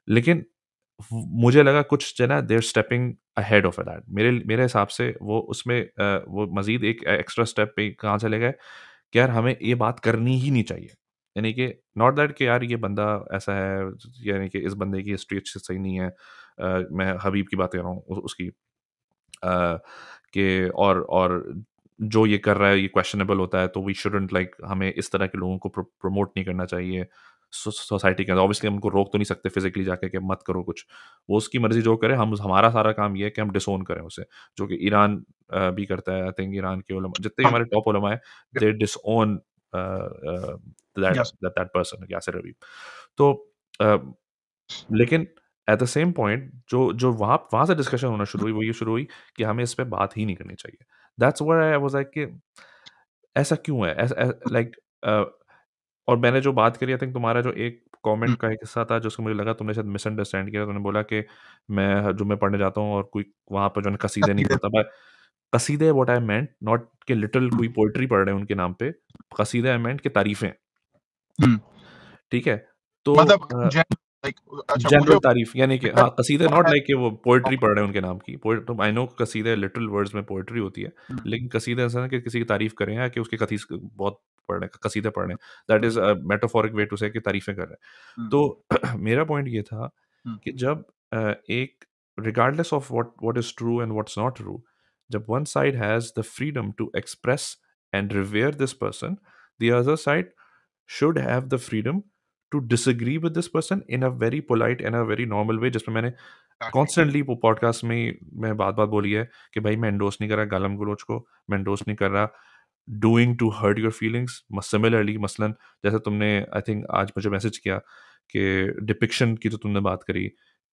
S1: लेकिन मुझे लगा कुछ जो है ना, they are stepping ahead of that. मेरे मेरे हिसाब से वो उसमें वो मजीद एक एक्स्ट्रा स्टेप पे कहाँ चले गए कि यार हमें ये बात करनी ही नहीं चाहिए। यानी कि नॉट दैट कि यार ये बंदा ऐसा है, यानी कि इस बंदे की हिस्ट्री अच्छी सही नहीं है। मैं हबीब की बात कर रहा हूँ उसकी कि और जो ये कर रहा है ये क्वेश्चनेबल होता है, तो वी शुडंट लाइक हमें इस तरह के लोगों को प्रमोट नहीं करना चाहिए सोसाइटी के अंदर। ऑब्वियसली हम उनको रोक तो नहीं सकते फिजिकली जाके कि मत करो कुछ, वो उसकी मर्जी जो करे। हम हमारा सारा काम ये है कि हम डिसोन करें उसे, जो कि ईरान भी करता है। आई थिंक ईरान के उलमा जितने भी
S2: हम
S1: हमारे टॉप उलमा है, they disown that
S2: yes
S1: that person Yasir Habib. तो अ, लेकिन एट द सेम पॉइंट जो जो वहाँ से डिस्कशन होना शुरू हुई, वो ये शुरू हुई कि हमें इस पे बात ही नहीं करनी चाहिए। That's why I was like कि ऐसा क्यों है? लाइक अ, और मैंने जो बात करी, आई थिंक तुम्हारा जो एक कमेंट का एक हिस्सा था जिसको मुझे लगा तुमने शायद मिसअंडरस्टैंड किया। तुमने बोला कि मैं जुम्मे पढ़ने जाता हूँ और कोई वहाँ पर जो है कसीदे नहीं पढ़ता। बट कसीदे व्हाट आई मेंट नॉट कि लिटिल कोई पोएट्री पढ़ रहे हैं उनके नाम पे। कसीदे आई मेंट कि तारीफ़ें, ठीक है? तो
S2: मतलब लाइक अच्छा मुझे
S1: जनरल तारीफ़ यानी कि
S2: मेरा
S1: हाँ, कसीदे नॉट
S2: है
S1: लाइक कि वो पोएट्री पढ़ रहे हैं उनके नाम की। पोए तो आई नो कसीदे लिटिल वर्ड्स में पोएट्री होती है, लेकिन कसीदा ऐसा है कि किसी की तारीफ़ कर रहे हैं या कि उसके कसीस बहुत पढ़ रहे हैं, कसीदे पढ़ रहे हैं। That is a metaphoric way to say कि तारीफ़ें कर रहे हैं। तो मेरा पॉइंट ये था कि जब एक regardless of what is true and what's not true, जब one side has the freedom to express and revere this person, the other side should have the freedom to disagree with this person in a very polite and a very normal way, जिसमें मैंने constantly वो podcast में मैं बात बात बोली है कि भाई मैं एंडोर्स नहीं कर रहा गालम गलोच को, मैं एंडोर्स नहीं कर रहा doing to hurt your feelings. Similarly मसलन जैसे तुमने आई थिंक आज मुझे मैसेज किया कि डिपिक्शन की, तो तुमने बात करी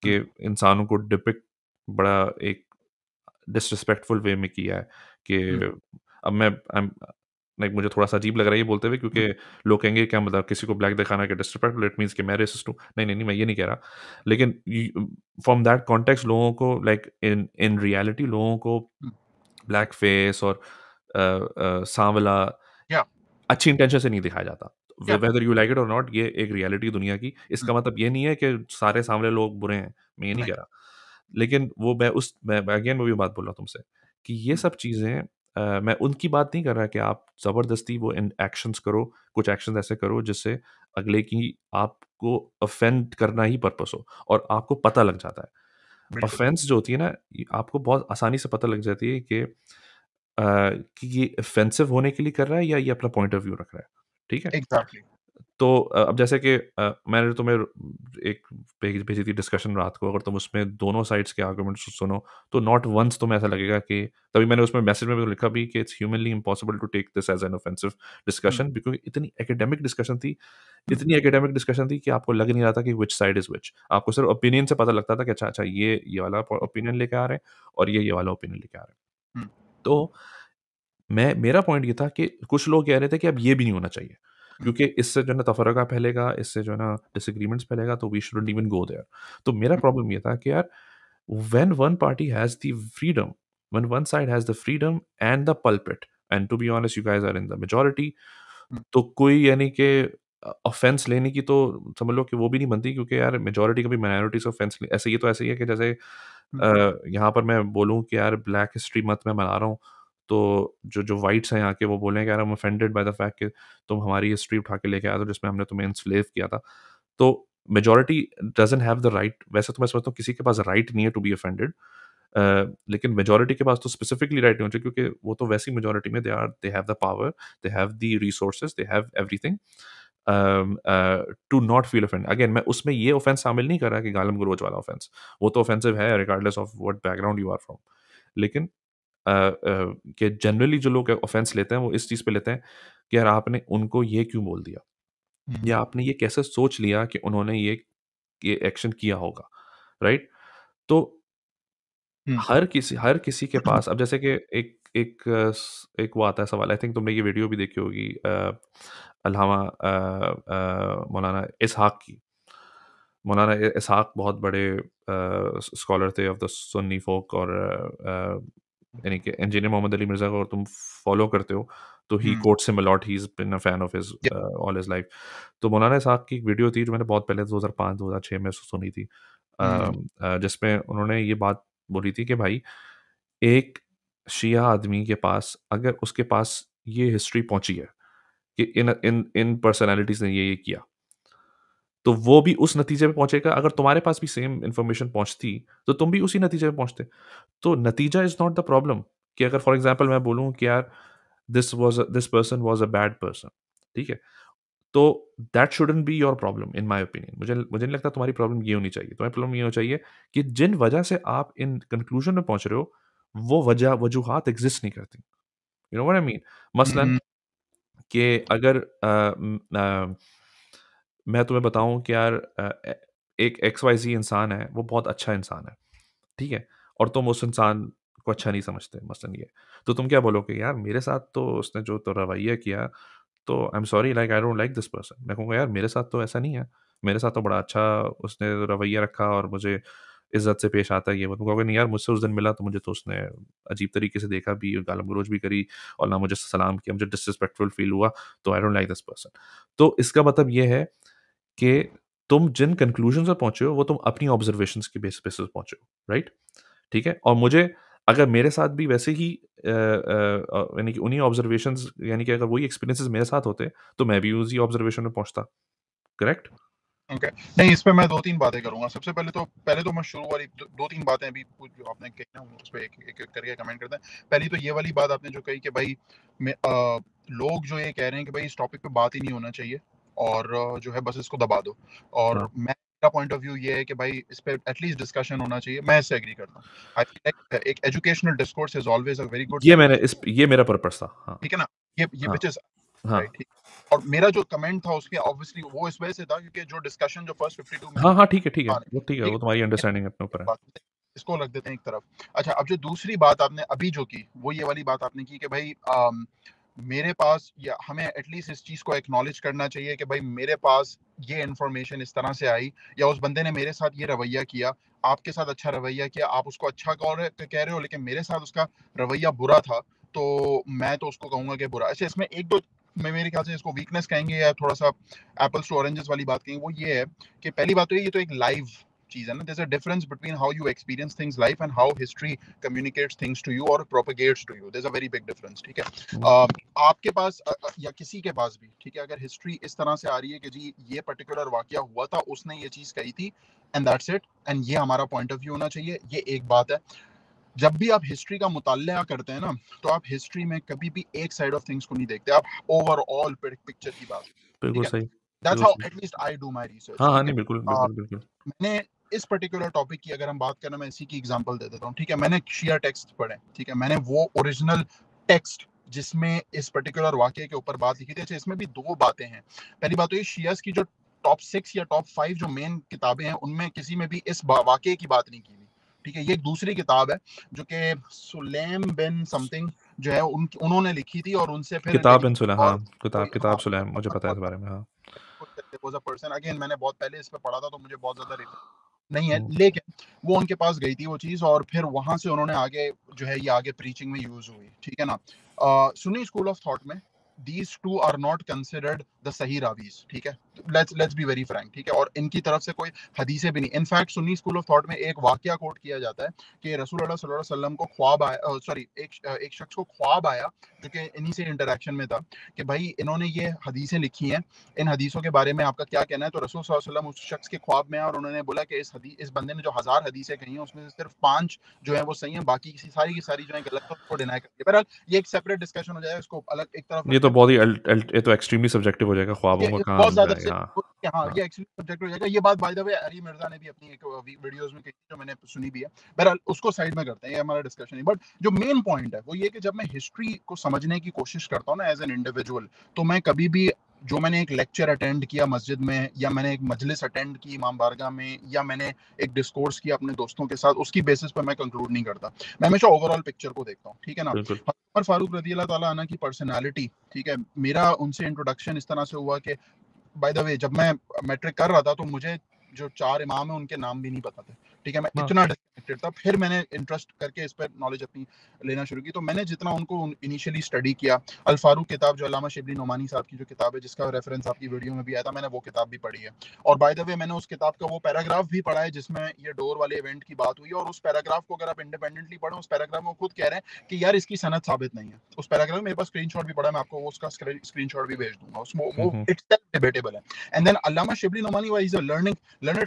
S1: कि इंसानों को डिपिक्ट बड़ा एक डिसरिस्पेक्टफुल वे में किया है कि अब मैं लाइक मुझे थोड़ा-सा अजीब लग रहा है ये बोलते हुए, क्योंकि लोग कहेंगे क्या मतलब किसी को ब्लैक दिखाना क्या डिसरिस्पेक्टफुल, इट मीन्स कि मैं रेसिस्ट हूँ। नहीं, नहीं, नहीं, मैं ये नहीं कह रहा। लेकिन फ्रॉम दैट कॉन्टेक्स्ट लोगों को लाइक इन इन रियलिटी लोगों को ब्लैक फेस और सांवला
S2: या
S1: अच्छी इंटेंशन से नहीं दिखाया जाता।
S2: या
S1: वेदर यू लाइक इट और नॉट, ये एक रियलिटी दुनिया की। इसका मतलब ये नहीं है कि सारे सांवले लोग बुरे हैं, मैं ये नहीं
S2: नहीं
S1: कह रहा। लेकिन वो मैं अगेन वही बात बोल रहा हूँ तुमसे कि ये सब चीज़ें मैं उनकी बात नहीं कर रहा कि आप ज़बरदस्ती वो इन एक्शंस करो, कुछ एक्शंस ऐसे करो जिससे अगले की आपको ऑफेंड करना ही पर्पस हो और आपको पता लग जाता है।
S2: बिल्कुल
S1: ऑफेंस जो होती है ना, आपको बहुत आसानी से पता लग जाती है कि ये ऑफेंसिव होने के लिए कर रहा है या ये अपना पॉइंट ऑफ व्यू रख रहा है। ठीक है?
S2: एग्जैक्टली
S1: तो अब जैसे कि मैंने तुम्हें एक भेजी भेजी थी डिस्कशन रात को, अगर तुम उसमें दोनों साइड्स के आर्गुमेंट्स सुनो, तो नॉट वंस तुम्हें ऐसा लगेगा कि तभी मैंने उसमें मैसेज में भी लिखा भी कि it's humanly impossible to take this as an offensive discussion, because इतनी एकेडमिक डिस्कशन थी, इतनी एकेडमिक डिस्कशन थी कि आपको लग नहीं रहा था कि व्हिच साइड इज़ व्हिच। आपको सिर्फ ओपिनियन से पता लगता था कि अच्छा, अच्छा ये वाला ओपिनियन लेके आ रहे हैं और ये वाला ओपिनियन लेके आ रहे हैं। तो मैं मेरा पॉइंट ये था कि कुछ लोग कह रहे थे कि अब ये भी नहीं होना चाहिए, क्योंकि इससे जो है ना तफ़रक़ा फैलेगा, इससे जो है ना डिसएग्रीमेंट्स फैलेगा, तो we shouldn't even go there. तो मेरा प्रॉब्लम ये था कि यार when one party has the freedom, when one side has the freedom and the pulpit, and to be honest you guys are in the majority, तो कोई यानी कि ऑफेंस लेने की तो समझ लो कि वो भी नहीं बनती, क्योंकि यार मेजॉरिटी कभी माइनॉरिटी से ऑफेंस ऐसे ये तो ऐसे ही है कि जैसे यहाँ पर मैं बोलूँ कि यार ब्लैक हिस्ट्री मंथ मैं मना रहा हूँ, तो जो जो व्हाइट्स हैं यहाँ के वो बोलें कि यार I am offended by the fact कि तुम हमारी हिस्ट्री उठा के लेके आए हो जिसमें हमने तुम्हें एनस्लेव किया था। तो majority doesn't have the right, वैसे तो मैं समझता हूँ किसी के पास राइट नहीं है टू बी ऑफेंडेड, लेकिन मेजॉरिटी के पास तो स्पेसिफिकली राइट नहीं होना चाहिए, क्योंकि वो तो वैसी मेजॉरिटी में they have the power, they have the resources, they have everything to not feel offend. अगेन मैं उसमें ये ऑफेंस शामिल नहीं कर रहा कि गालम गलोच वाला ऑफेंस, वो तो ऑफेंसिव है regardless of what background you are from. लेकिन कि जनरली जो लोग ऑफेंस लेते हैं वो इस चीज़ पे लेते हैं कि यार आपने उनको ये क्यों बोल दिया, या आपने ये कैसे सोच लिया कि उन्होंने ये एक्शन किया होगा, राइट? तो हर किसी के पास अब जैसे कि एक वो आता है सवाल, आई थिंक तुमने ये वीडियो भी देखी होगी अल्लामा मौलाना इसहाक की। मौलाना इसहाक बहुत बड़े स्कॉलर थे ऑफ द सुन्नी फोक, और यानी कि इंजीनियर मोहम्मद अली मिर्ज़ा को अगर तुम फॉलो करते हो तो he quotes him a lot, he is been a fan of his all his life. तो मौलाना इसहाक की एक वीडियो थी जो मैंने बहुत पहले 2005-2006 में सुनी थी, जिसमें उन्होंने ये बात बोली थी कि भाई एक शिया आदमी के पास अगर उसके पास ये हिस्ट्री पहुंची है कि इन इन इन पर्सनैलिटीज ने ये किया, तो वो भी उस नतीजे पे पहुंचेगा। अगर तुम्हारे पास भी सेम इन्फॉर्मेशन पहुंचती तो तुम भी उसी नतीजे पे पहुंचते। तो नतीजा इज नॉट द प्रॉब्लम। कि अगर फॉर एग्जाम्पल मैं बोलूँ कि यार this person was a bad person, ठीक है, तो that shouldn't be your problem in my opinion. मुझे नहीं लगता तुम्हारी प्रॉब्लम ये होनी चाहिए। तुम्हारी प्रॉब्लम ये होनी चाहिए कि जिन वजह से आप इन कंक्लूजन में पहुंच रहे हो वो वजूहात एग्जिस्ट नहीं करती। You know what I mean? मसलन कि अगर मैं तुम्हें बताऊं कि यार एक एक्स वाई जी इंसान है, वो बहुत अच्छा इंसान है, ठीक है, और तुम उस इंसान को अच्छा नहीं समझते, मसलन ये, तो तुम क्या बोलोगे? यार मेरे साथ तो उसने जो तो रवैया किया, तो I am sorry, like I don't like this person. मैं कहूँगा यार मेरे साथ तो ऐसा नहीं है, मेरे साथ तो बड़ा अच्छा उसने रवैया रखा और मुझे इज्जत से पेश आता है। ये तुम कहोगे नहीं यार, मुझसे उस दिन मिला तो मुझे तो उसने अजीब तरीके से देखा भी, गालम गलोच भी करी, और ना मुझे सलाम किया, मुझे डिसरिस्पेक्टफुल फील हुआ, तो I don't like this person. तो इसका मतलब ये है कि तुम जिन कंक्लूजन पर पहुंचे हो वो तुम अपनी ऑब्जर्वेशंस के बेसिस पे पहुंचे हो, राइट? ठीक है, और मुझे अगर मेरे साथ भी वैसे ही यानी कि उन्हीं ऑब्जर्वेशंस, यानी कि अगर वही एक्सपीरियंसेस मेरे साथ होते तो मैं भी उसी ऑब्जर्वेशन में पहुंचता। करेक्ट?
S2: ओके, नहीं इस पे मैं 2-3 बातें करूँगा। सबसे पहले तो मैं शुरू वाली 2-3 बातें अभी जो आपने कही ना, उस पे एक-एक करके कमेंट करते हैं। पहली तो ये वाली बात आपने जो कही कि भाई लोग जो ये कह रहे हैं कि भाई इस टॉपिक पे बात ही नहीं होना चाहिए और जो है बस इसको दबा दो, और
S1: हाँ
S2: मेरा पॉइंट ऑफ व्यू ये है कि भाई इस पे एटलीस्ट डिस्कशन होना चाहिए। मैं इससे एग्री करता हूँ। आई फील लाइक एक educational discourse is always a very good thing.
S1: ये मेरा पर्पस था। हाँ
S2: ठीक है ना? ये
S1: हाँ
S2: व्हिच इज़
S1: हाँ
S2: राइट, ठीक। और मेरा जो कमेंट था उसके ऑब्वियसली वो इस वजह से था क्योंकि जो डिस्कशन जो फर्स्ट 52
S1: हाँ
S2: मिनट
S1: हाँ, ठीक है ठीक है,
S2: हाँ,
S1: वो ठीक है,
S2: ठीक
S1: वो तुम्हारी
S2: है,
S1: अंडरस्टैंडिंग अपने ऊपर है।
S2: बात इसको रख देते हैं एक तरफ। अच्छा, अब जो दूसरी बात आपने अभी जो की वो ये वाली बात आपने की कि भाई मेरे पास, या हमें एटलीस्ट इस चीज को एक्नॉलेज करना चाहिए कि भाई मेरे पास ये इन्फॉर्मेशन इस तरह से आई, या उस बंदे ने मेरे साथ ये रवैया किया, आपके साथ अच्छा रवैया किया, आप उसको अच्छा कह रहे हो, लेकिन मेरे साथ उसका रवैया बुरा था, तो मैं तो उसको कहूंगा कि बुरा। अच्छा, इसमें एक दो मैं मेरे ख्याल से इसको वीकनेस कहेंगे या थोड़ा सा एप्पल्स टू ऑरेंजेस वाली बात कहेंगे, वो ये है कि पहली बात तो ये तो एक लाइव चीज है ना। there's a difference between how you experience things live and how history communicates things to you or propagates to you. there's a very big difference, ठीक है। आपके पास या किसी के पास भी, ठीक है, अगर हिस्ट्री इस तरह से आ रही है कि जी ये पर्टिकुलर वाकया हुआ था, उसने ये चीज कही थी, एंड दैट्स इट, एंड ये हमारा पॉइंट ऑफ व्यू होना चाहिए, ये एक बात है। जब भी आप हिस्ट्री का मुताल्ला करते हैं ना, तो आप हिस्ट्री में कभी भी एक साइड ऑफ थिंग्स को नहीं देखते, आप ओवरऑल पिक्चर की बात, ठीक
S1: बिल्कुल
S2: है।
S1: सही,
S2: दैट्स
S1: बिल्कुल
S2: हाउ
S1: सही।
S2: At least I do my research,
S1: हाँ हाँ,
S2: ठीक है।
S1: नहीं बिल्कुल बिल्कुल बिल्कुल।
S2: मैंने इस पर्टिकुलर टॉपिक की अगर हम बात करें, मैं इसी की एग्जांपल दे देता हूँ, ठीक है। मैंने शिया टेक्स्ट पढ़े, ठीक है, मैंने वो ओरिजिनल टेक्स्ट जिसमें इस पर्टिकुलर वाकये के ऊपर बात लिखी थी। अच्छा, इसमें भी दो बातें हैं। पहली बात तो ये, शियास की जो टॉप 6 या टॉप 5 जो मेन किताबें हैं, उनमें किसी में भी इस वाकये की बात नहीं की हुई, ठीक है। ये एक दूसरी किताब है जो कि सुलेम बिन समथिंग जो है उन्होंने लिखी थी, और उनसे फिर
S1: किताब
S2: करीब
S1: बिन सुलैम,
S2: और
S1: हाँ,
S2: कोई,
S1: किताब
S2: हाँ,
S1: सुलैम, मुझे पता है इस बारे में, हाँ।
S2: was a person, अगेन मैंने बहुत पहले इस पे पढ़ा था तो मुझे बहुत ज्यादा नहीं है,
S1: हम्म,
S2: लेकिन वो उनके पास गई थी वो चीज, और फिर वहां से उन्होंने आगे जो है ये आगे प्रीचिंग में यूज हुई, ठीक है ना। सुन्नी स्कूल ऑफ थॉट में these two are not considered the सही रावीज, ठीक है, let's be very frank, ठीक है, और इनकी तरफ से कोई हदीसें भी नहीं। In fact Sunni school of thought में एक वाकया कोट किया जाता है कि रसूल अल्लाह सल्लल्लाहु अलैहि वसल्लम को ख्वाब आया, सॉरी एक शख्स को ख्वाब आया जो कि इन्हीं से इंटरेक्शन में था कि भाई इन्होंने ये हदीसें लिखी हैं, इन हदीसों के बारे में आपका क्या कहना है। तो रसूल सल्लल्लाहु अलैहि वसल्लम उस शख्स के ख्वाब में आए और उन्होंने बोला कि इस बंदे ने जो 1000 हदीसें कही हैं उसमें से सिर्फ 5 जो है वो सही हैं, बाकी की सारी जो है गलत है, उसको डिनाई करती है। बहरहाल ये एक सेपरेट डिस्कशन हो जाएगा, इसको अलग एक तरफ
S1: ये तो
S2: रखते
S1: बहुत ही ये तो एक्सट्रीमली सब्जेक्टिव हो जाएगा, ख्वाबों का
S2: हैं,
S1: कहाँ
S2: बहुत ज्यादा
S1: जाएगा।
S2: हाँ,
S1: हाँ
S2: ये एक्चुअली सब्जेक्ट हो जाएगा। ये बात बाय द वे अली मिर्जा ने भी अपनी एक वीडियोस में कही जो मैंने सुनी भी है। बहरहाल उसको साइड में करते हैं, ये हमारा डिस्कशन है। बट जो मेन पॉइंट है वो ये कि जब मैं हिस्ट्री को समझने की कोशिश करता हूँ ना एज एन इंडिविजुअल, तो मैं कभी भी जो मैंने एक लेक्चर अटेंड किया मस्जिद में, या मैंने एक मजलिस अटेंड की इमाम बारगाह में, या मैंने एक डिस्कोर्स किया अपने दोस्तों के साथ, उसकी बेसिस पर मैं कंक्लूड नहीं करता। मैं हमेशा ओवरऑल पिक्चर को देखता हूँ, ठीक है ना।
S1: बिल्कुल।
S2: उमर फारूक रजी अल्लाह ताला अन्हु की पर्सनालिटी, ठीक है, मेरा उनसे इंट्रोडक्शन इस तरह से हुआ कि बाय द वे जब मैं मैट्रिक कर रहा था तो मुझे जो 4 इमाम है उनके नाम भी नहीं पता थे, ठीक है, मैं
S1: हाँ
S2: इतना डिसकनेक्टेड था। फिर मैंने इंटरेस्ट करके इस पर नॉलेज अपनी लेना शुरू की, तो मैंने जितना उनको इनिशियली स्टडी किया, अल फारूक किताब जो अल्लामा शिबली नोमानी साहब की जो किताब है जिसका रेफरेंस आपकी वीडियो में भी आया था, मैंने वो किताब भी पढ़ी है। और बाय द वे मैंने उस किताब का वो पैराग्राफ भी पढ़ा है जिसमें ये डोर वाले इवेंट की बात हुई है, और उस पैराग्राफ को अगर आप इंडिपेंडेंटली पढ़ो, उस पैराग्राफ में वो खुद कह रहे हैं कि यार इसकी सनद साबित नहीं है। उस पैराग्राफ में मेरे पास स्क्रीनशॉट भी पड़ा है, मैं आपको वो उसका स्क्रीनशॉट भी भेज दूंगा, वो इट्सेल्फ डिबेटेबल है। And then Allama Shibli Nomani was a learning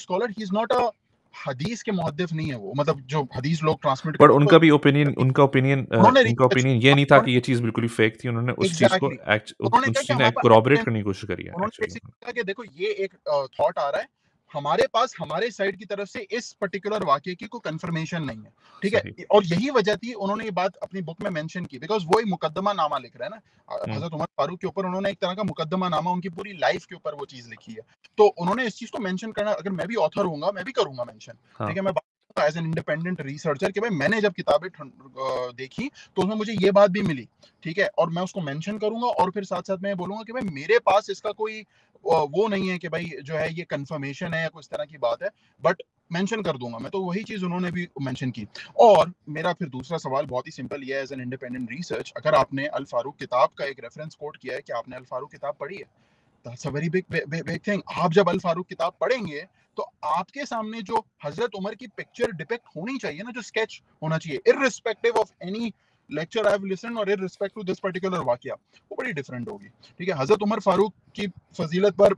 S2: scholar, he is not a हदीस के मुहद्दिस नहीं है वो, मतलब जो हदीस लोग ट्रांसमिट
S1: बट
S2: करते हैं
S1: उनका भी ओपिनियन
S2: उन्होंने
S1: उनका
S2: रिसर्च
S1: ओपिनियन ये नहीं था कि ये चीज़ बिल्कुल ही फेक थी। उन्होंने उस चीज़ को
S2: एग्जैक्टली उन्होंने कहा
S1: उस
S2: कि
S1: चीज़ ने
S2: हमारे पास
S1: कोरॉबरेट
S2: एविडेंस,
S1: करने की कोशिश करी है
S2: उन्होंने
S1: एक्चुअली।
S2: बेसिकली कहा कि देखो ये एक थॉट आ रहा है हमारे पास, हमारे साइड की तरफ से इस पर्टिकुलर वाक्य की कोई कंफर्मेशन नहीं है, ठीक
S1: सही।
S2: है। और यही वजह थी उन्होंने ये बात अपनी बुक में मेंशन की, बिकॉज वो एक मुकद्दमा नामा लिख रहे हैं ना हजरत उमर फारूक के ऊपर, उन्होंने एक तरह का मुकद्दमा नामा उनकी पूरी लाइफ के ऊपर वो चीज लिखी है। तो उन्होंने इस चीज को मेंशन करना, अगर मैं भी ऑथर हूंगा मैं भी करूंगा मेंशन,
S1: हाँ
S2: ठीक है। मैं एज एन इंडिपेंडेंट रिसर्चर कि भाई मैंने जब किताबें देखी तो उसमें मुझे ये बात भी मिली, ठीक है, और मैं उसको मेंशन करूंगा, और फिर साथ साथ मैं बोलूंगा कि भाई मेरे पास इसका कोई वो नहीं है कि भाई जो है ये कंफर्मेशन है या कुछ तरह की बात है, बट मेंशन कर दूंगा मैं। तो वही चीज उन्होंने भी मेंशन की। और मेरा फिर दूसरा सवाल बहुत ही सिंपल ये है, एज एन इंडिपेंडेंट रिसर्च, अगर आपने अल फारूक किताब का एक रेफरेंस कोट किया है कि आपने अल फारूक किताब पढ़ी है, that's a very big thing. आप जब अल फारूक किताब पढ़ेंगे तो आपके सामने जो हजरत उमर की पिक्चर डिपिक्ट होनी चाहिए ना, जो स्केच होना चाहिए, irrespective of any lecture I have listened और इररिस्पेक्ट टू दिस पर्टिकुलर वाकया, वो बड़ी डिफरेंट होगी, ठीक है। हजरत उमर फारूक की फजीलत पर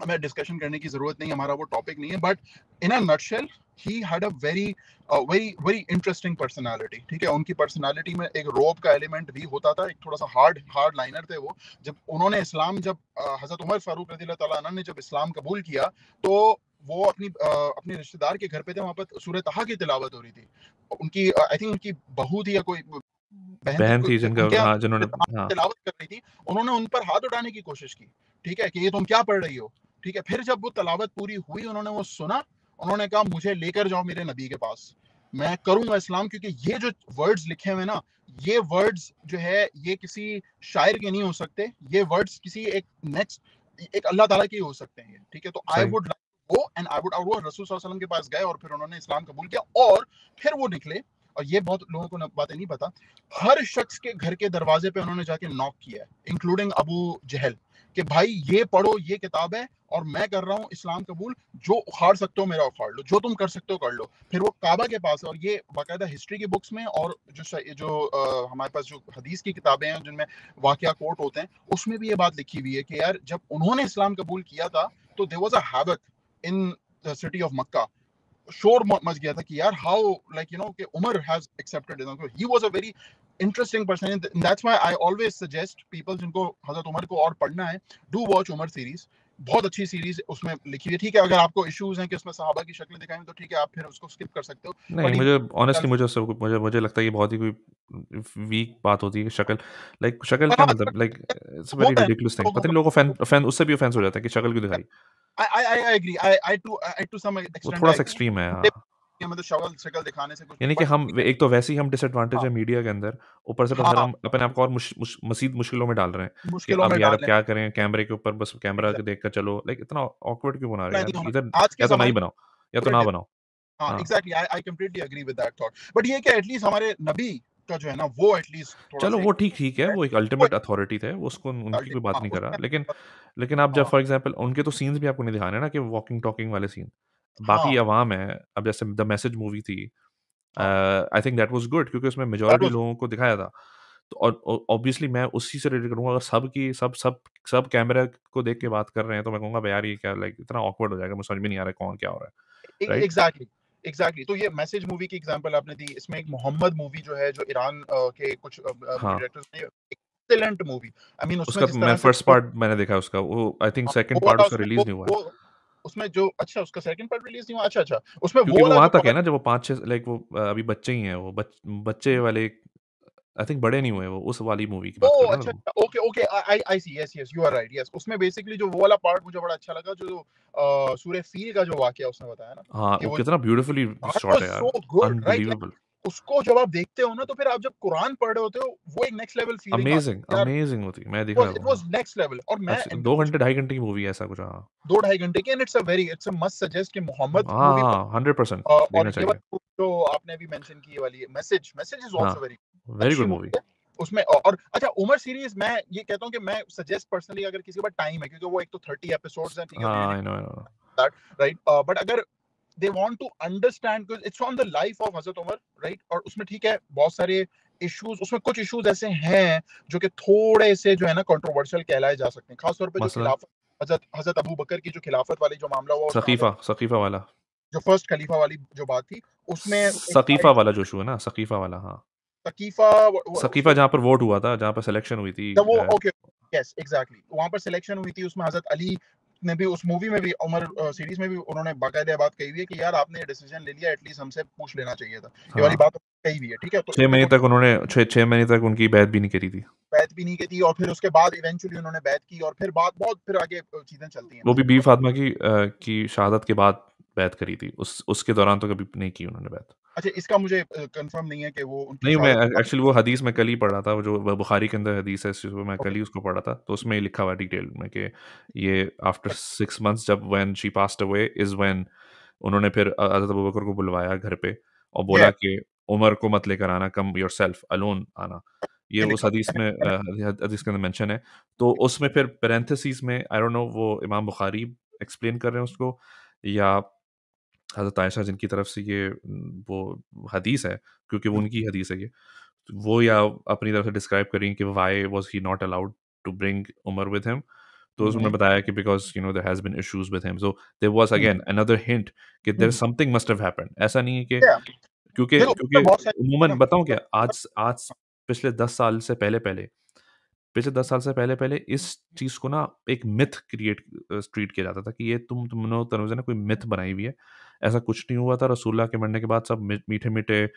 S2: हमें डिस्कशन करने की जरूरत नहीं, हमारा वो टॉपिक नहीं है, but in a nutshell he had a very interesting personality, ठीक है। उनकी पर्सनालिटी में एक रोब का एलिमेंट भी होता था, एक थोड़ा सा हार्ड लाइनर थे वो। जब उन्होंने इस्लाम, जब हजरत उमर फारूक रज़ी अल्लाह तआला अन्हु ने जब इस्लाम कबूल किया, तो वो अपने रिश्तेदार के घर पे थे, वहां पर सूरह तहा की तिलावत हो रही थी। उनकी आई थिंक उनकी बहू थी या कोई बहन थी,
S1: बहन थी जिनका,
S2: उनके यहाँ
S1: हाँ जिन्होंने, हाँ
S2: तिलावत कर रही थी। उन्होंने उन पर हाथ उठाने की कोशिश की, ठीक है, कि ये तुम क्या पढ़ रही हो, ठीक है। फिर जब वो तिलावत पूरी हुई, उन्होंने वो सुना, उन्होंने कहा मुझे लेकर जाओ मेरे नबी के पास, मैं करूंगा इस्लाम, क्योंकि ये जो वर्ड्स लिखे हुए ना, ये वर्ड्स जो है ये किसी शायर के नहीं हो सकते, ये वर्ड्स किसी एक नेक्स्ट एक अल्लाह ताला के हो सकते हैं, ठीक है। तो आई
S1: सही।
S2: Would go and I would, और वो रसूल सल्लल्लाहु अलैहि वसल्लम के पास गए और फिर उन्होंने इस्लाम कबूल किया, और फिर वो निकले। और ये बहुत लोगों को बातें नहीं पता, हर शख्स के घर के दरवाजे पे उन्होंने जाके नॉक किया है, इंक्लूडिंग अबू जहल, कि भाई ये पढ़ो, ये किताब है और मैं कर रहा हूँ इस्लाम कबूल, जो उखाड़ सकते हो मेरा उखाड़ लो, जो तुम कर सकते हो कर लो। फिर वो काबा के पास है, और ये बाकायदा हिस्ट्री की बुक्स में और जो हमारे पास जो हदीस की किताबें हैं जिनमें वाकया कोट होते हैं, उसमें भी ये बात लिखी हुई है कि यार जब उन्होंने इस्लाम कबूल किया था तो there was a havoc in the city of Mecca. शोर मच गया था कि यार हाउ लाइक यू नो कि Umar has accepted it, he was a very interesting person, and that's why I always suggest people जिनको हजरत उमर को और पढ़ना है, डू वॉच उमर सीरीज, बहुत अच्छी सीरीज उसमें लिखी हुई है, ठीक है। अगर आपको इश्यूज हैं कि उसमें सहाबा की शक्लें दिखाएं तो ठीक है, आप फिर उसको स्किप कर सकते हो,
S1: नहीं,
S2: बट
S1: मुझे ऑनेस्टली मुझे लगता है कि बहुत ही कोई वीक बात होती है कि शक्ल, लाइक शक्ल क्या मतलब, लाइक इट्स अ वेरी
S2: होता है
S1: रिडिकुलस थिंग।
S2: लोगों
S1: पता नहीं लोगों को ऑफेंस उससे भी ऑफेंस हो जाता है कि शक्ल क्यों दिखाई।
S2: I agree, I to some
S1: वो
S2: एक्सटेंट
S1: थोड़ा
S2: आई
S1: सा
S2: एग्री,
S1: एक्सट्रीम है, हाँ।
S2: मतलब शक्ल दिखाने से कुछ नहीं,
S1: यानी कि
S2: बट
S1: हम एक तो वैसे ही हम डिसएडवांटेज
S2: हाँ
S1: है मीडिया के अंदर, ऊपर से
S2: हाँ
S1: फिर हम अपने आप को और मज़ीद मुश्किलों में डाल रहे हैं कि
S2: मुश्किलों
S1: अब
S2: में
S1: यार अब
S2: डाल
S1: क्या करें, कैमरे के ऊपर बस कैमरा
S2: रहे,
S1: देखकर चलो, लाइक इतना ऑकवर्ड क्यों बना रहे हैं
S2: नहीं
S1: यार?
S2: होना
S1: इधर
S2: आज के
S1: या तो ना ही
S2: ज़माने
S1: बनाओ या तो
S2: में।
S1: ना बनाओ।
S2: हाँ
S1: हाँ,
S2: exactly, I completely agree with that thought, but ये कि एटलीस्ट हमारे नबी का जो है ना वो एटलीस्ट थोड़ा
S1: चलो
S2: सा
S1: वो ठीक है, वो एक
S2: वो
S1: अल्टीमेट अथॉरिटी थे, वो उसको उनकी कोई बात
S2: हाँ
S1: नहीं कर रहा।
S2: उसमें
S1: लेकिन आप जब
S2: हाँ
S1: फॉर एग्ज़ाम्पल उनके तो सीन्स भी आपको नहीं दिखाने ना कि वॉकिंग टॉकिंग वाले सीन। बाकी
S2: हाँ
S1: अवाम है, अब जैसे द मैसेज मूवी थी,
S2: हाँ
S1: I think that was good क्योंकि उसमें
S2: दैट
S1: मेजॉरिटी
S2: वाज
S1: लोगों को दिखाया था। तो और ऑब्वियसली मैं उसी से रिलेट करूँगा, अगर सब की सब सब सब कैमरा को देख के बात कर रहे हैं, तो मैं कहूँगा, "बे यार ये क्या, लाइक इतना ऑकवर्ड हो जाएगा, मुझे समझ में नहीं आ रहा है कौन क्या हो रहा है।" राइट?
S2: Exactly exactly. तो ये मैसेज मूवी की एग्जांपल आपने दी, इसमें एक मोहम्मद मूवी जो है जो ईरान के कुछ मूवी
S1: हाँ।
S2: डायरेक्टर्स ने, एक्सीलेंट मूवी, आई मीन उसमें
S1: उसका तो
S2: जिस
S1: मैं
S2: तरह से
S1: फर्स्ट पार्ट मैंने देखा है उसका, वो आई थिंक
S2: हाँ, वो
S1: सेकंड पार्ट
S2: वाला
S1: उसका
S2: उसमें
S1: रिलीज़ नहीं हुआ है।
S2: वो उसमें जो अच्छा उसका सेकंड पार्ट रिलीज नहीं हुआ, अच्छा अच्छा उसमें वो
S1: क्योंकि वो
S2: वाला
S1: वहाँ
S2: जो
S1: तक है
S2: पार्ट।
S1: ना जब वो 5-6 लाइक वो अभी बच्चे ही हैं वो बच्चे वाले, आई थिंक बड़े नहीं हुए वो, उस वाली मूवी की
S2: ओ
S1: बात कर रहे हो ना
S2: अच्छा
S1: तुम?
S2: अच्छा, okay okay, I I see, yes yes, you are right, yes. उसमें बेसिकली जो वो वाला पार्ट मुझे बड़ा अच्छा लगा, जो सूरह फील का जो वाकया उसने बताया ना,
S1: हाँ,
S2: कि
S1: वो
S2: वो
S1: कितना ब्यूटीफुली
S2: दैट
S1: शॉट
S2: वाज
S1: है यार,
S2: सो गुड, राइट?
S1: अनबिलीवेबल,
S2: उसको जब आप देखते हो ना, तो फिर आप जब कुरान पढ़ रहे होते हो, वो एक नेक्स्ट लेवल फीलिंग आती
S1: अमेजिंग
S2: है यार।
S1: अमेजिंग होती है, मैं देखा है
S2: इट
S1: वो,
S2: वाज
S1: हाँ।
S2: Next level. और मैं
S1: ऐसे
S2: इनका
S1: 2
S2: कुछ
S1: घंटे, ढाई घंटे की मूवी है ऐसा कुछ, हाँ।
S2: 2 ढाई घंटे की, and it's a must suggest कि मोहम्मद
S1: हाँ,
S2: मूवी।
S1: हाँ, 100%
S2: और
S1: देखना
S2: ये
S1: चाहिए।
S2: वाली जो आपने भी मेंशन की, ये वाली मैसेज मैसेज इज
S1: हाँ,
S2: आल्सो वेरी
S1: वेरी
S2: अच्छी
S1: गुड मूवी।
S2: मूवी है। उसमें और अच्छा, उमर सीरीज मैं ये कहता हूँ कि मैं सजेस्ट पर्सनली, अगर किसी के पास टाइम है, क्योंकि वो एक तो 30 एपिसोड्स हैं, ठीक है, तो यू
S1: हाँ,
S2: need
S1: I know.
S2: That, right? But अगर they want to understand, because it's on the life of हजरत उमर, राइट? और उसमें ठीक है, बहुत सारे इश्यूज, उसमें कुछ इश्यूज ऐसे हैं जो कि थोड़े से जो है ना कंट्रोवर्शियल कहलाए जा सकते हैं, खास तौर पे जो
S1: मसलन
S2: खिलाफत, हजरत हजरत अबू बकर की जो खिलाफत वाली जो मामला हुआ, उसमें हजरत
S1: सकीफा वाला।
S2: जो फर्स्ट खलीफा वाली जो बात थी, उसमें एक
S1: सकीफा
S2: साइड
S1: वाला जो इशू है ना, सकीफा वाला, हाँ।
S2: तकीफा
S1: सकीफा
S2: उसको
S1: जहाँ पर वोट हुआ था, जहाँ पर सिलेक्शन हुई थी,
S2: जब वो ओके, यस एग्जैक्टली, वहां पर सिलेक्शन हुई थी, उसमें हजरत अली ने भी, उस मूवी में भी, उमर सीरीज में भी उन्होंने बाकायदा बात कही हुई है कि यार आपने ये डिसीजन ले लिया, एटलीस्ट हमसे पूछ लेना चाहिए था। ये वाली
S1: हाँ।
S2: बात कही हुई है, ठीक है? तो
S1: 6 महीने
S2: देखो,
S1: तक उन्होंने 6 महीने तक उनकी बैत भी नहीं करी थी।
S2: बैत भी नहीं की थी, और फिर उसके बाद इवेंचुअली उन्होंने बैत की, और फिर बात बहुत, फिर आगे चीजें चलती हैं।
S1: वो भी बी
S2: तो
S1: फातिमा की शहादत के बाद बैत करी थी। उसके दौरान तो कभी नहीं की उन्होंने बैत।
S2: अच्छा, इसका मुझे कंफर्म नहीं है कि वो उनकी
S1: नहीं, मैं
S2: शहादत के
S1: एक्चुअली वो हदीस में कल ही पढ़ रहा था, वो जो बुखारी के अंदर हदीस है, वो मैं
S2: बाद।
S1: कल
S2: ओके
S1: ही उसको पढ़ा था, तो उसमें लिखा हुआ है डिटेल में कि ये आफ्टर 6 मंथ्स जब when she passed away is when उन्होंने फिर हज़रत अबू बकर को बुलवाया घर पे और बोला
S2: ये
S1: कि उमर को मत लेकर आना, कम योरसेल्फ अलोन आना। ये उस
S2: लिखा
S1: हदीस में हदीस के अंदर मेंशन है। तो उसमें फिर पैरेंथेसिस में आई डोंट नो वो इमाम बुखारी एक्सप्लेन कर रहे हैं उसको या हज़रत आयशा जिनकी तरफ से ये वो हदीस है, क्योंकि वो उनकी हदीस है ये, तो वो या अपनी तरफ से डिस्क्राइब करेंगे कि why was he not allowed to bring Umar with him. तो उसमें बताया कि because there has been issues with him, so there was again another hint कि there something must have happened. ऐसा नहीं है कि क्योंकि
S2: देखो
S1: क्योंकि
S2: उसमें बहुत
S1: उमूमन बताऊँ
S2: सारे
S1: क्या, आज आज पिछले 10 साल से पहले-पहले पिछले 10 साल से पहले-पहले इस चीज़ को ना एक मिथ ट्रीट किया जाता था कि ये तुम लोग तनुजा ने कोई मिथ बनाई हुई है। ऐसा कुछ नहीं हुआ था, रसूलुल्लाह के मरने के बाद सब मीठे-मीठे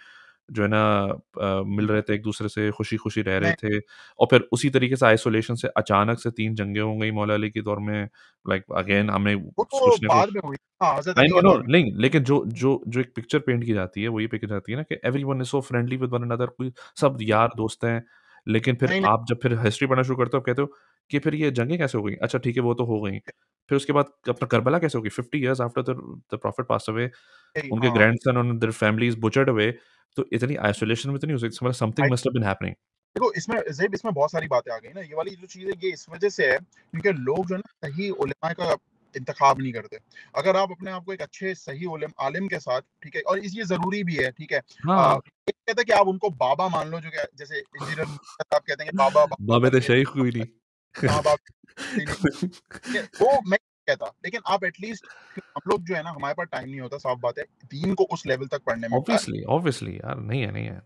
S1: जो है ना मिल रहे थे एक-दूसरे से, खुशी-खुशी रह रहे
S2: नहीं,
S1: थे और फिर उसी तरीके से आइसोलेशन से अचानक से 3 जंगें हो गई मौला अली के दौर में, लाइक अगेन हमें
S2: वो तो
S1: कुछ ना
S2: बाद
S1: कुछ
S2: में हुई, हाँ, हज़रत
S1: आई
S2: अली
S1: नो,
S2: के
S1: नो,
S2: दौर में।
S1: नहीं, लेकिन जो एक पिक्चर पेंट की जाती है, वो ये पिक्चर जाती है ना कि everyone is so friendly with one another, कोई सब यार दोस्त हैं। लेकिन फिर
S2: नहीं, नहीं,
S1: आप जब फिर हिस्ट्री पढ़ना शुरू करते हो, आप कहते हो कि फिर ये जंगें कैसे हो गई? अच्छा ठीक है, वो तो हो गई। फिर उसके बाद अपना करबला कैसे हो गई? 50 years after the prophet passed away,
S2: नहीं,
S1: उनके
S2: हाँ।
S1: Grandson and their families butchered away, तो इतनी आइसोलेशन में तो नहीं हो सकती, मतलब something must have been happening.
S2: देखो इसमें ज़ेब, इसमें बहुत सारी बातें आ गई ना, ये वाली जो चीज़ है ये इस वज़ह से है क्योंकि लोग जो है ना सही उलेमा का इंतखाब नहीं करते। अगर आप अपने आप को एक अच्छे सही आलिम के साथ, ठीक है, और इस ये ज़रूरी भी है, ठीक है।
S1: हाँ,
S2: ये कहते हैं कि आप उनको बाबा मान लो, जो कि जैसे इंजीनियर साहब कहते हैं कि बाबा बाबा
S1: बाबे तो
S2: करके
S1: शेख हुई नहीं।
S2: माँ-बाप नहीं, नहीं, वो मैं नहीं कहता, लेकिन आप एटलीस्ट, हम लोग जो है ना हमारे पास टाइम नहीं होता, साफ बात है, दीन को उस लेवल तक पढ़ने में,
S1: ऑब्वियसली यार, नहीं है।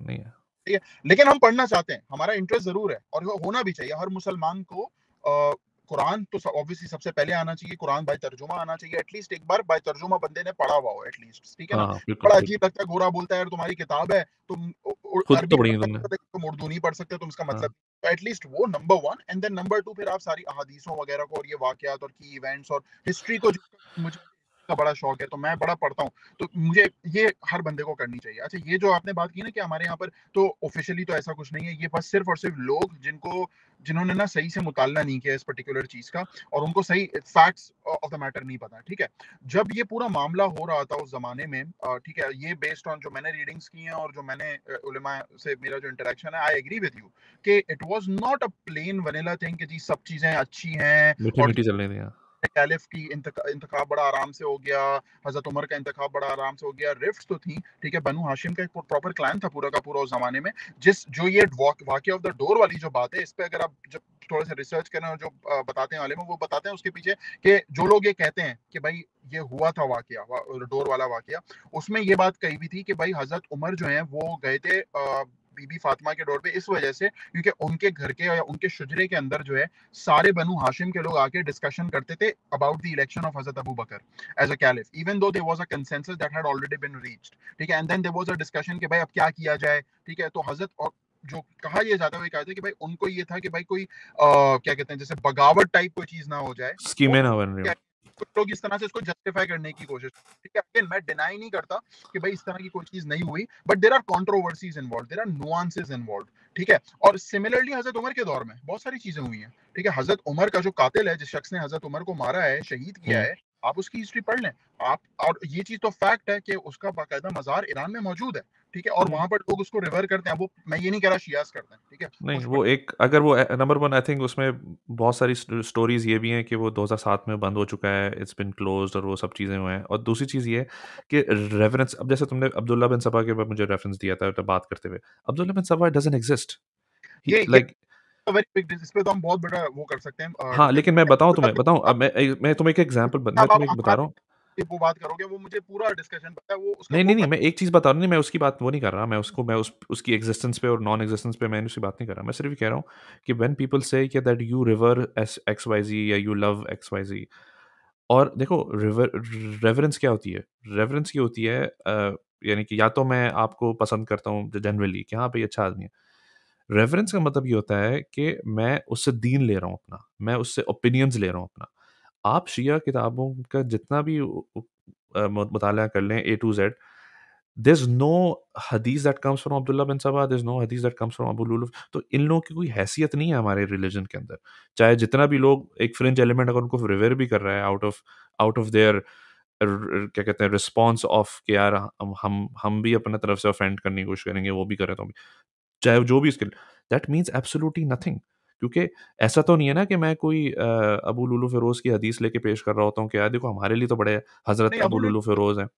S2: ठीक है? लेकिन हम पढ़ना चाहते हैं, हमारा इंटरेस्ट ज़रूर है, और वो होना भी चाहिए। हर मुसलमान को कुरान तो ऑब्वियसली सबसे पहले आना चाहिए, कुरान बाय तर्जुमा आना चाहिए, एटलीस्ट एक बार बाय तर्जुमा बंदे ने पढ़ा हुआ हो एटलीस्ट, ठीक है ना?
S1: हाँ, बिल्कुल,
S2: बड़ा
S1: बिल्कुल।
S2: अजीब लगता है, गोरा बोलता है यार तुम्हारी किताब है, तुम
S1: खुद तो
S2: अरबी
S1: पढ़ी
S2: पढ़
S1: है तुमने।
S2: सकते हो, तुम उर्दू नहीं पढ़ सकते, तुम इसका
S1: हाँ,
S2: मतलब, तो एटलीस्ट वो नंबर 1, एंड देन नंबर 2 फिर आप सारी अहादीसों वगैरह को और ये वाकयात और की इवेंट्स और हिस्ट्री को जो मुझे का बड़ा शौक है, तो मैं बड़ा पढ़ता हूँ, तो मुझे ये हर बंदे को करनी चाहिए। अच्छा, ये जो आपने बात की ना कि हमारे यहाँ पर तो ऑफिशियली तो ऐसा कुछ नहीं है, ये बस सिर्फ और सिर्फ लोग जिन्होंने ना सही से मुताला नहीं किया इस पर्टिकुलर चीज का, और उनको सही फैक्ट्स ऑफ द मैटर नहीं पता, ठीक है। जब ये पूरा मामला हो रहा था उस जमाने में, ठीक है, ये बेस्ड ऑन जो मैंने रीडिंग्स की हैं और जो मैंने उलेमा से मेरा जो इंटरेक्शन है, आई एग्री विद यू कि it was not a plane vanilla thing कि जी सब चीजें अच्छी हैं
S1: मीठी
S2: और
S1: मीठी चल रही थी।
S2: कैलिफ की इंतखाब बड़ा आराम से हो गया, हजरत उमर का इंतखाब बड़ा आराम से हो गया। रिफ्ट तो थी, ठीक है, बनु हाशिम का एक प्रॉपर क्लैन था पूरा का पूरा उस जमाने में। जो ये वाकया ऑफ द डोर वाली जो बात है, इस पे अगर आप जब थोड़ा सा रिसर्च करें और जो बताते हैं वाले में, वो बताते हैं उसके पीछे कि जो लोग ये कहते हैं कि भाई ये हुआ था वाकया, डोर वाला वाकया, उसमें ये बात कही भी थी कि भाई हजरत उमर जो है वो गए थे बीबी फातिमा के डोर पे इस वजह से क्योंकि उनके घर के या उनके शुजरे के अंदर जो है सारे बनु हाशिम के लोग आके डिस्कशन करते थे अबाउट द इलेक्शन ऑफ हजरत Abu Bakr as a caliph, even though there was a consensus that had already been reached, ठीक है, and then there was a discussion कि भाई अब क्या किया जाए, ठीक है। तो हजरत और जो कहा यह जाता है वो कहते हैं कि भाई उनको ये था कि भाई कोई क्या कहते हैं जैसे बगावत टाइप कोई चीज ना हो जाए,
S1: स्कीमें ना बन रही हो।
S2: कुछ लोग इस तरह से इसको जस्टिफाई करने की कोशिश, ठीक है। अगेन मैं डिनाई नहीं करता कि भाई इस तरह की कोई चीज नहीं हुई, but there are controversies involve, there are nuances involve, ठीक है। और सिमिलरली हजरत उमर के दौर में बहुत सारी चीजें हुई हैं, ठीक है। हजरत उमर का जो कातिल है, जिस शख्स ने हजरत उमर को मारा है, शहीद किया है, आप उसकी हिस्ट्री पढ़ लें आप, और ये चीज तो फैक्ट है कि उसका बाकायदा मजार ईरान में मौजूद है, ठीक है, और वहां पर लोग उसको रिवर करते हैं। वो मैं ये नहीं कह रहा शियास करते हैं, ठीक है,
S1: नहीं,
S2: कुछ
S1: वो एक अगर वो नंबर वन, आई थिंक उसमें बहुत सारी स्टोरीज ये भी हैं कि वो 2007 में बंद हो चुका है, इट्स बिन क्लोज्ड और वो सब चीज़ें हुए हैं। और दूसरी चीज़ ये है कि रेफरेंस, अब जैसे तुमने अब्दुल्ला बिन सबा के बाद मुझे रेफरेंस दिया था तो बात करते हुए, अब्दुल्ला बिन सबा डजंट एग्जिस्ट, ही
S2: ये
S1: लाइक
S2: वेरी बिग, इस पे तो हम बहुत बड़ा वो कर सकते हैं
S1: हाँ,
S2: डिबेट।
S1: लेकिन मैं बताऊँ तुम्हें, बताऊँ अब मैं तुम्हें एक एग्जांपल मैं
S2: अब
S1: तुम्हें एक बता
S2: आप
S1: रहा हूँ।
S2: वो बात करोगे, वो मुझे पूरा डिस्कशन पता है, वो उसका
S1: नहीं,
S2: वो
S1: नहीं, नहीं, मैं एक चीज़ बता रहा हूँ, नहीं, मैं उसकी बात वो नहीं कर रहा, मैं उसकी एग्जिस्टेंस पे और नॉन एग्जिस्टेंस पे मैं उसकी बात नहीं कर रहा। मैं सिर्फ ये कह रहा हूँ कि व्हेन पीपल से कि दैट यू रिवर एस एक्स-वाई-ज़ी या यू लव एक्स-वाई-ज़ी, और देखो रेवरेंस क्या होती है? रेवरेंस ये होती है यानी कि या तो मैं आपको पसंद करता हूँ जनरली कि हाँ, भई अच्छा आदमी है। रेवरेंस का मतलब ये होता है कि मैं उससे दीन ले रहा हूँ अपना, मैं उससे ओपिनियंस ले रहा हूँ अपना। आप शिया किताबों का जितना भी मुताला कर लें ए टू ज़ेड, there's no हदीस that comes from Abdullah bin Saba, there's no हदीस that comes from अबू लुलुफ। तो इन लोगों की कोई हैसियत नहीं है हमारे रिलीजन के अंदर। चाहे जितना भी लोग एक फ्रिंज एलिमेंट अगर उनको रिवेयर भी कर रहा है आउट ऑफ देयर क्या कहते हैं रिस्पॉन्स ऑफ कि यार हम भी अपने तरफ से ऑफेंड करने की कोशिश करेंगे, वो भी करें तो भी, चाहे जो भी इसके, दैट मीन्स एब्सोल्युटली नथिंग। क्योंकि ऐसा तो नहीं है ना कि मैं कोई अबू लुलु फिरोज की हदीस लेके पेश कर रहा होता हूँ कि यार देखो हमारे लिए तो बड़े हजरत
S2: नहीं,
S1: अबू लुलु फिरोज हैं,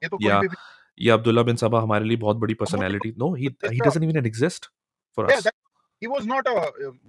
S2: ये तो कोई
S1: या
S2: भी
S1: या अब्दुल्ला बिन सबा हमारे लिए बहुत बड़ी
S2: अबू लुलु
S1: पर्सनैलिटी। नो, ही
S2: जैसा,
S1: doesn't even exist for
S2: yeah,
S1: us.
S2: that he was not a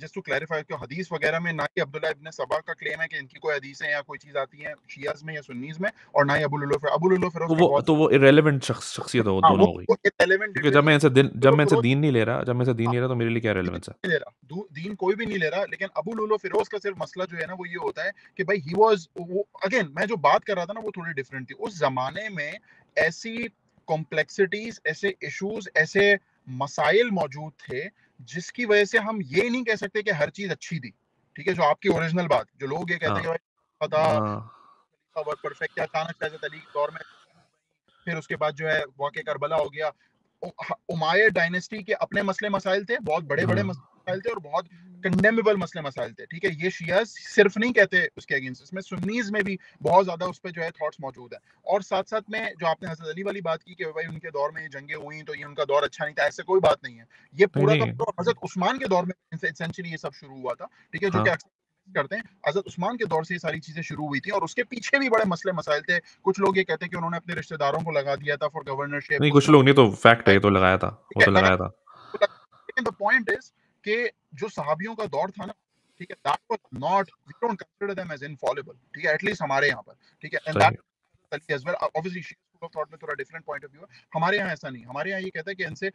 S2: just to clarify कि हदीस वगैरह में ना ही अब्दुल्ला इब्न सबा का क्लेम है कि इनकी कोई हदीसें या कोई चीज आती है शियाज में या सुन्नीज में, और ना ही अबू लुलु फिरोज का बहुत,
S1: तो वो इररिलेवेंट शख्सियत हो
S2: हाँ,
S1: दोनों हो गई।
S2: वो इररिलेवेंट
S1: क्योंकि जब मैं इनसे
S2: लुलु
S1: जब मैं इनसे
S2: फिरोज,
S1: दीन नहीं ले रहा, तो मेरे लिए क्या
S2: दीन
S1: रेलेवेंस है?
S2: नहीं ले रहा, दीन कोई भी नहीं ले रहा, लेकिन अबू लुलु फिरोज का सिर्फ मसला जो है ना वो ये होता है कि भाई ही वाज, वो अगेन मैं जो बात कर रहा था ना वो थोड़ी डिफरेंट थी। उस जमाने में ऐसी कॉम्प्लेक्सिटीज, ऐसे इश्यूज, ऐसे मसाइल मौजूद थे जिसकी वजह से हम ये नहीं कह सकते कि हर चीज अच्छी थी, ठीक है। जो आपकी ओरिजिनल बात, जो लोग ये कहते
S1: हाँ,
S2: हैं कि भाई पता
S1: हाँ,
S2: परफेक्ट है, अचानक शहज़ाद अली के दौर में, फिर उसके बाद जो है वाक़या करबला हो गया। उमाय्यद डायनेस्टी के अपने मसले मसाइल थे, बहुत बड़े-बड़े
S1: हाँ,
S2: मसाइल थे और बहुत कंडेमेबल मसले मसाइल थे, ठीक है। ये शियाज़ सिर्फ नहीं कहते उसके अगेंस्ट, इसमें सुन्नीज़ में भी बहुत ज़्यादा उस पे जो है थॉट्स मौजूद हैं। और साथ-साथ में जो आपने हज़रत अली वाली बात की कि भाई उनके दौर में ये जंगें हुई तो ये उनका दौर अच्छा नहीं था, ऐसे कोई बात नहीं है। ये
S1: नहीं,
S2: पूरा का
S1: नहीं,
S2: पूरा हज़रत उस्मान के दौर में एसेंशियली ये सब शुरू हुआ था, ठीक है, जो कि
S1: हाँ,
S2: अक्सर करते हैं। हज़रत उस्मान के दौर से ये सारी चीज़ें शुरू हुई थी और उसके पीछे भी बड़े मसले मसाइल थे। कुछ लोग ये कहते हैं कि उन्होंने अपने रिश्तेदारों को लगा दिया था फॉर गवर्नरशिप,
S1: नहीं, कुछ
S2: उसमें
S1: लोग नहीं, तो फैक्ट है, ये तो लगाया था, वो
S2: ठीक
S1: तो
S2: है,
S1: लगाया था।
S2: लेकिन द पॉइंट इज कि जो सहाबियों का दौर था ना, ठीक है, that was not, we don't consider them as infallible, ठीक है, एटलीस्ट हमारे यहाँ पर, ठीक है, एंड
S1: सही।
S2: That as well obviously school of thought में थोड़ा डिफरेंट पॉइंट ऑफ व्यू है। हमारे यहाँ ऐसा नहीं, हमारे यहाँ ये कहता है कि इनसे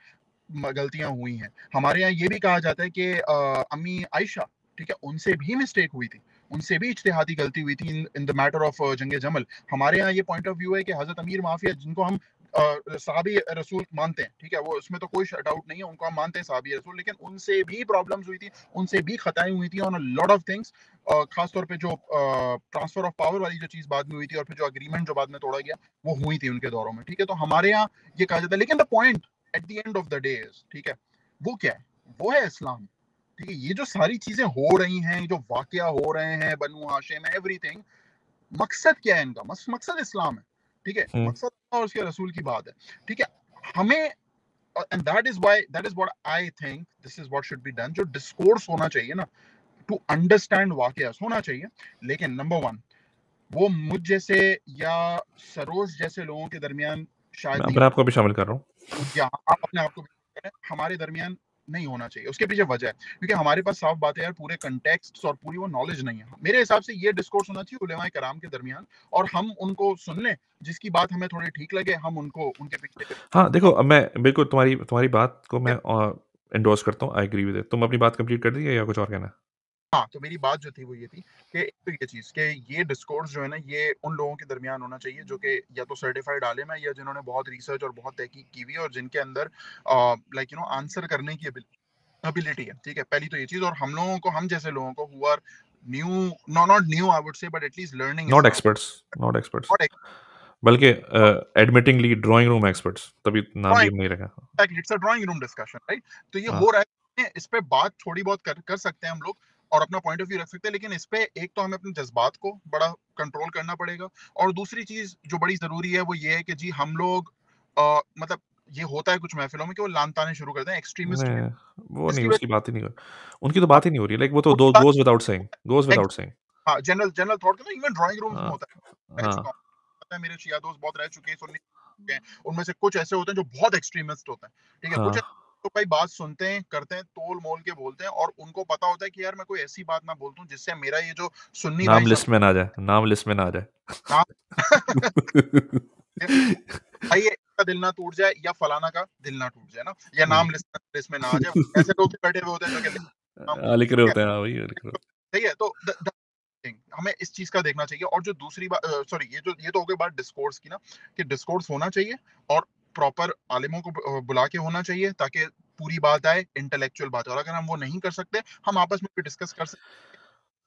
S2: गलतियां हुई हैं। हमारे यहाँ ये भी कहा जाता है कि अम्मी आयशा, ठीक है, उनसे भी मिस्टेक हुई थी, उनसे भी इज्तिहादी गलती हुई थी इन द मैटर ऑफ जंगे जमल। हमारे यहाँ ये पॉइंट ऑफ व्यू है कि हजरत अमीर माफिया, जिनको हम साहबी रसूल मानते हैं, ठीक है, वो उसमें तो कोई डाउट नहीं है, उनको हम मानते हैं साहबी रसूल, लेकिन उनसे भी प्रॉब्लम्स हुई थी, उनसे भी खताएं हुई थी on a lot of things. खास तौर पे जो ट्रांसफर ऑफ पावर वाली जो चीज बाद में हुई थी और फिर जो अग्रीमेंट जो बाद में तोड़ा गया, वो हुई थी उनके दौरों में, ठीक है। तो हमारे यहाँ ये कहा जाता है, लेकिन the point eight the end of the day is, ठीक है, वो क्या है, वो है इस्लाम, ठीक है। ये जो सारी चीजें हो रही हैं, जो वाकया हो रहे हैं बनु हाशिम, एवरीथिंग, मकसद क्या है इनका, मकसद इस्लाम है, ठीक है, मकसद और उसके रसूल की बात है, ठीक है। हमें, and that is what I think this is what should be done, जो डिस्कोर्स होना चाहिए ना, टू अंडरस्टैंड वाकया होना चाहिए, लेकिन नंबर वन, वो मुझ जैसे या सरोज जैसे लोगों के दरमियान शायद
S1: मैं
S2: नहीं
S1: अपने
S2: हो,
S1: आप को भी शामिल कर रहा हूँ।
S2: या आप अपने आप को भी करें, हमारे दरमियान नहीं होना चाहिए। उसके पीछे वजह है, क्योंकि हमारे पास साफ बात है यार, पूरे कंटेक्स्ट और पूरी वो नॉलेज नहीं है। मेरे हिसाब से ये डिस्कोर्स होना चाहिए उलेमाए कराम के दरमियान, और हम उनको सुन लें, जिसकी बात हमें थोड़ी ठीक लगे हम उनको उनके पीछे
S1: हाँ, देखो, अब मैं बिल्कुल तुम्हारी तुम्हारी बात को मैं एंडोर्स करता हूँ, आई एग्री विद इट। तुम अपनी बात कंप्लीट कर दी है या कुछ और कहना है?
S2: हाँ, तो मेरी बात जो थी वो ये थी कि एक तो ये चीज कि ये डिस्कोर्स जो है ना, ये उन लोगों के दरमियान होना चाहिए जो कि या तो सर्टिफाइड आलिम है, या जिन्होंने बहुत रिसर्च और बहुत तहकीक की हुई है, और जिनके अंदर लाइक आंसर करने की एबिलिटी है, ठीक है। पहली तो ये चीज, और हम लोगों को, हम जैसे लोगों को who are new, not new I would say, but at least learning
S1: not
S2: Islam,
S1: experts, not experts,
S2: not
S1: बल्कि एडमिटिंगली ड्राइंग रूम एक्सपर्ट्स, तभी नाम भी नहीं रखा।
S2: It's a drawing room discussion, right. तो ये
S1: हाँ,
S2: हो रहा है, इस पे बात थोड़ी बहुत कर सकते हैं हम लोग, और अपना पॉइंट ऑफ व्यू रख सकते हैं, लेकिन इस पे एक तो हमें अपने जज्बात को बड़ा कंट्रोल करना पड़ेगा, और दूसरी चीज जो बड़ी जरूरी है वो ये है कि जी हम लोग मतलब ये होता है कुछ महफिलों में कि वो लान ताने शुरू करते हैं एक्सट्रीमिस्ट
S1: नहीं,
S2: व्यू,
S1: वो नहीं,
S2: जिसकी
S1: उसकी
S2: वजह
S1: बात ही नहीं कर, उनकी तो
S2: हाँ,
S1: बात ही नहीं हो रही है, लाइक वो तो
S2: उनकी बात
S1: goes without saying, goes without
S2: ex-
S1: saying.
S2: हाँ, जनरल जनरल थॉट का, इवन ड्राइंग रूम्स में
S1: हाँ,
S2: होता है, रह चुका
S1: हाँ,
S2: हूँ, पता है, मेरे शिया दोस्त बहुत रह चुके हैं, सुन्नी चुके हैं, उनमें से कुछ ऐसे होते हैं जो बहुत एक्सट्रीमिस्ट होते हैं, ठीक है, कुछ
S1: हाँ।
S2: तो भाई बात सुनते हैं, करते हैं, तोल मोल के बोलते हैं, और उनको पता होता है कि यार मैं कोई ऐसी बात ना बोल दूं जिससे मेरा ये जो सुन्नी भाई
S1: नाम
S2: सब
S1: लिस्ट में ना आ जाए, नाम लिस्ट में ना आ जाए।
S2: नाम भाई ये इसका दिल ना टूट जाए, या फलाना का दिल ना टूट जाए ना, या नाम लिस्ट में ना आ जाए, ऐसे लोग भी बैठे हुए होते हैं जो कि नाम,
S1: लिख रहे
S2: ठीक है,
S1: होते हैं, हाँ, वही लिख रहे होते
S2: सही है। तो हमें इस चीज का देखना चाहिए, और जो दूसरी बात, सॉरी, ये तो हो गई बात डिस्कोर्स की ना, कि डिस्कोर्स होना चाहिए, और प्रॉपर आलिमों को बुला के होना चाहिए, ताकि पूरी बात आए, इंटेलेक्चुअल बात, और अगर हम वो नहीं कर सकते, हम आपस में भी डिस्कस कर सकते,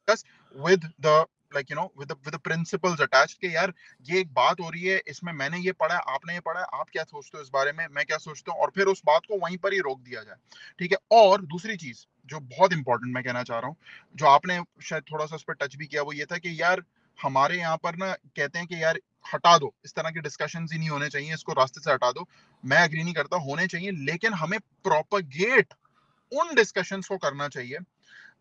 S2: discuss with the like with the principles attached, कि यार ये एक बात हो रही है, इसमें मैंने ये पढ़ा है, आपने ये पढ़ा है, आप क्या सोचते हो इस बारे में, मैं क्या सोचता हूँ, और फिर उस बात को वहीं पर ही रोक दिया जाए, ठीक है। और दूसरी चीज जो बहुत इंपॉर्टेंट मैं कहना चाह रहा हूँ, जो आपने शायद थोड़ा सा उस पर टच भी किया, वो ये था कि यार हमारे यहाँ पर ना कहते हैं कि यार हटा दो, इस तरह के डिस्कशन ही नहीं होने चाहिए, इसको रास्ते से हटा दो। मैं अग्री नहीं करता, होने चाहिए, लेकिन हमें प्रोपगेट उन डिस्कशंस को करना चाहिए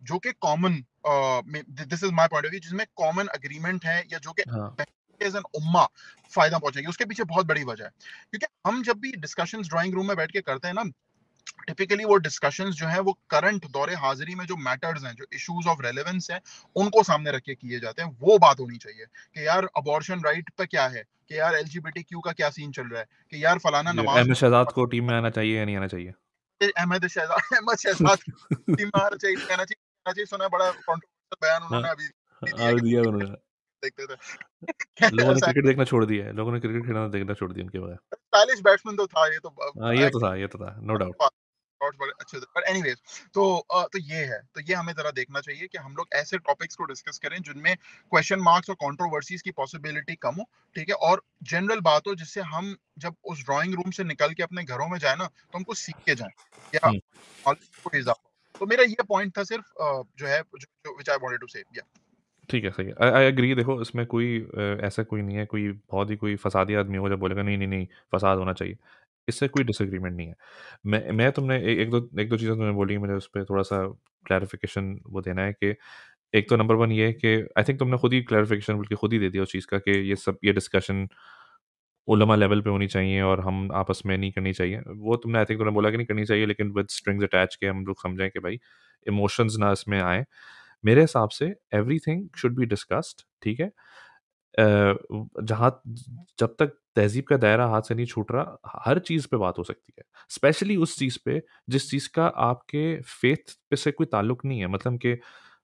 S2: जो कि common, this is my point of view, जिसमें कॉमन अग्रीमेंट है, या जो कि
S1: हैं। हाँ,
S2: एज एन उम्मा फायदा पहुंचेगी। उसके पीछे बहुत बड़ी वजह है, क्योंकि हम जब भी डिस्कशंस ड्राइंग रूम में बैठ के करते हैं ना, टिपिकली वो डिस्कशंस जो है वो करंट दौरे हाजिरी में जो मैटर्स हैं, जो इश्यूज ऑफ रेलेवेंस हैं, उनको सामने रख के किए जाते हैं। वो बात होनी चाहिए कि यार अबॉर्शन राइट पे क्या है, कि यार एलजीबीटी क्यू का क्या सीन चल रहा है, कि यार फलाना
S1: ये
S2: नमाज
S1: अहमद शहजाद को टीम में आना चाहिए या नहीं आना चाहिए?
S2: अहमद शहजाद टीम में आना चाहिए, कहना चाहिए, कहना चाहिए, सुना है, बड़ा कंट्रोवर्शियल बयान
S1: हाँ,
S2: उन्होंने अभी दिया
S1: हाँ,
S2: कि
S1: दिया उन्होंने।
S2: देखते थे
S1: लोगों ने
S2: ऐसा
S1: क्रिकेट देखना छोड़ दिया है, लोगों ने क्रिकेट खेलना देखना छोड़ दिया उनके बगैर।
S2: स्टाइलिश बैट्समैन तो था ये तो,
S1: हाँ, ये तो था, नो डाउट।
S2: शॉट्स बड़े अच्छे थे, बट एनीवेज, तो तो ये है, तो ये हमें जरा देखना चाहिए कि हम लोग ऐसे टॉपिक्स को डिस्कस करें जिनमें क्वेश्चन मार्क्स और कंट्रोवर्सीज की पॉसिबिलिटी कम हो, ठीक है, और जनरल बात हो, जिससे हम जब उस ड्राइंग रूम से निकल के अपने घरों में जाए ना, तो हमको सीख के जाए, या
S1: हुँ,
S2: knowledge को इजाफा हो। तो मेरा ये पॉइंट था सिर्फ, जो है जो व्हिच आई वांटेड टू से, या
S1: ठीक है, सही है। आई आई एग्री, देखो इसमें कोई ऐसा कोई नहीं है, कोई बहुत ही कोई फसादी आदमी होगा जो बोलेगा नहीं, नहीं, नहीं, फसाद होना चाहिए। इससे कोई डिसएग्रीमेंट नहीं है। मैं तुमने ए एक दो चीज़ें तुमने बोली, मुझे उस पे थोड़ा-सा क्लैरिफ़िकेशन वो देना है कि एक तो नंबर 1 ये है कि आई थिंक तुमने खुद ही क्लैरिफ़िकेशन बल्कि खुद ही दे दिया उस चीज़ का कि ये डिस्कशन उलमा लेवल पे होनी चाहिए और हम आपस में नहीं करनी चाहिए। वो तुमने आई थिंक तुमने बोला कि नहीं करनी चाहिए, लेकिन विद स्ट्रिंग्स अटैच के हम लोग समझें कि भाई इमोशंस ना इसमें आएँ। मेरे हिसाब से एवरीथिंग शुड बी डिस्कस्ड, ठीक है? जहाँ जब तक तहज़ीब का दायरा हाथ से नहीं छूट रहा, हर चीज़ पे बात हो सकती है। स्पेशली उस चीज़ पे, जिस चीज़ का आपके फ़ेथ पे से कोई ताल्लुक नहीं है। मतलब कि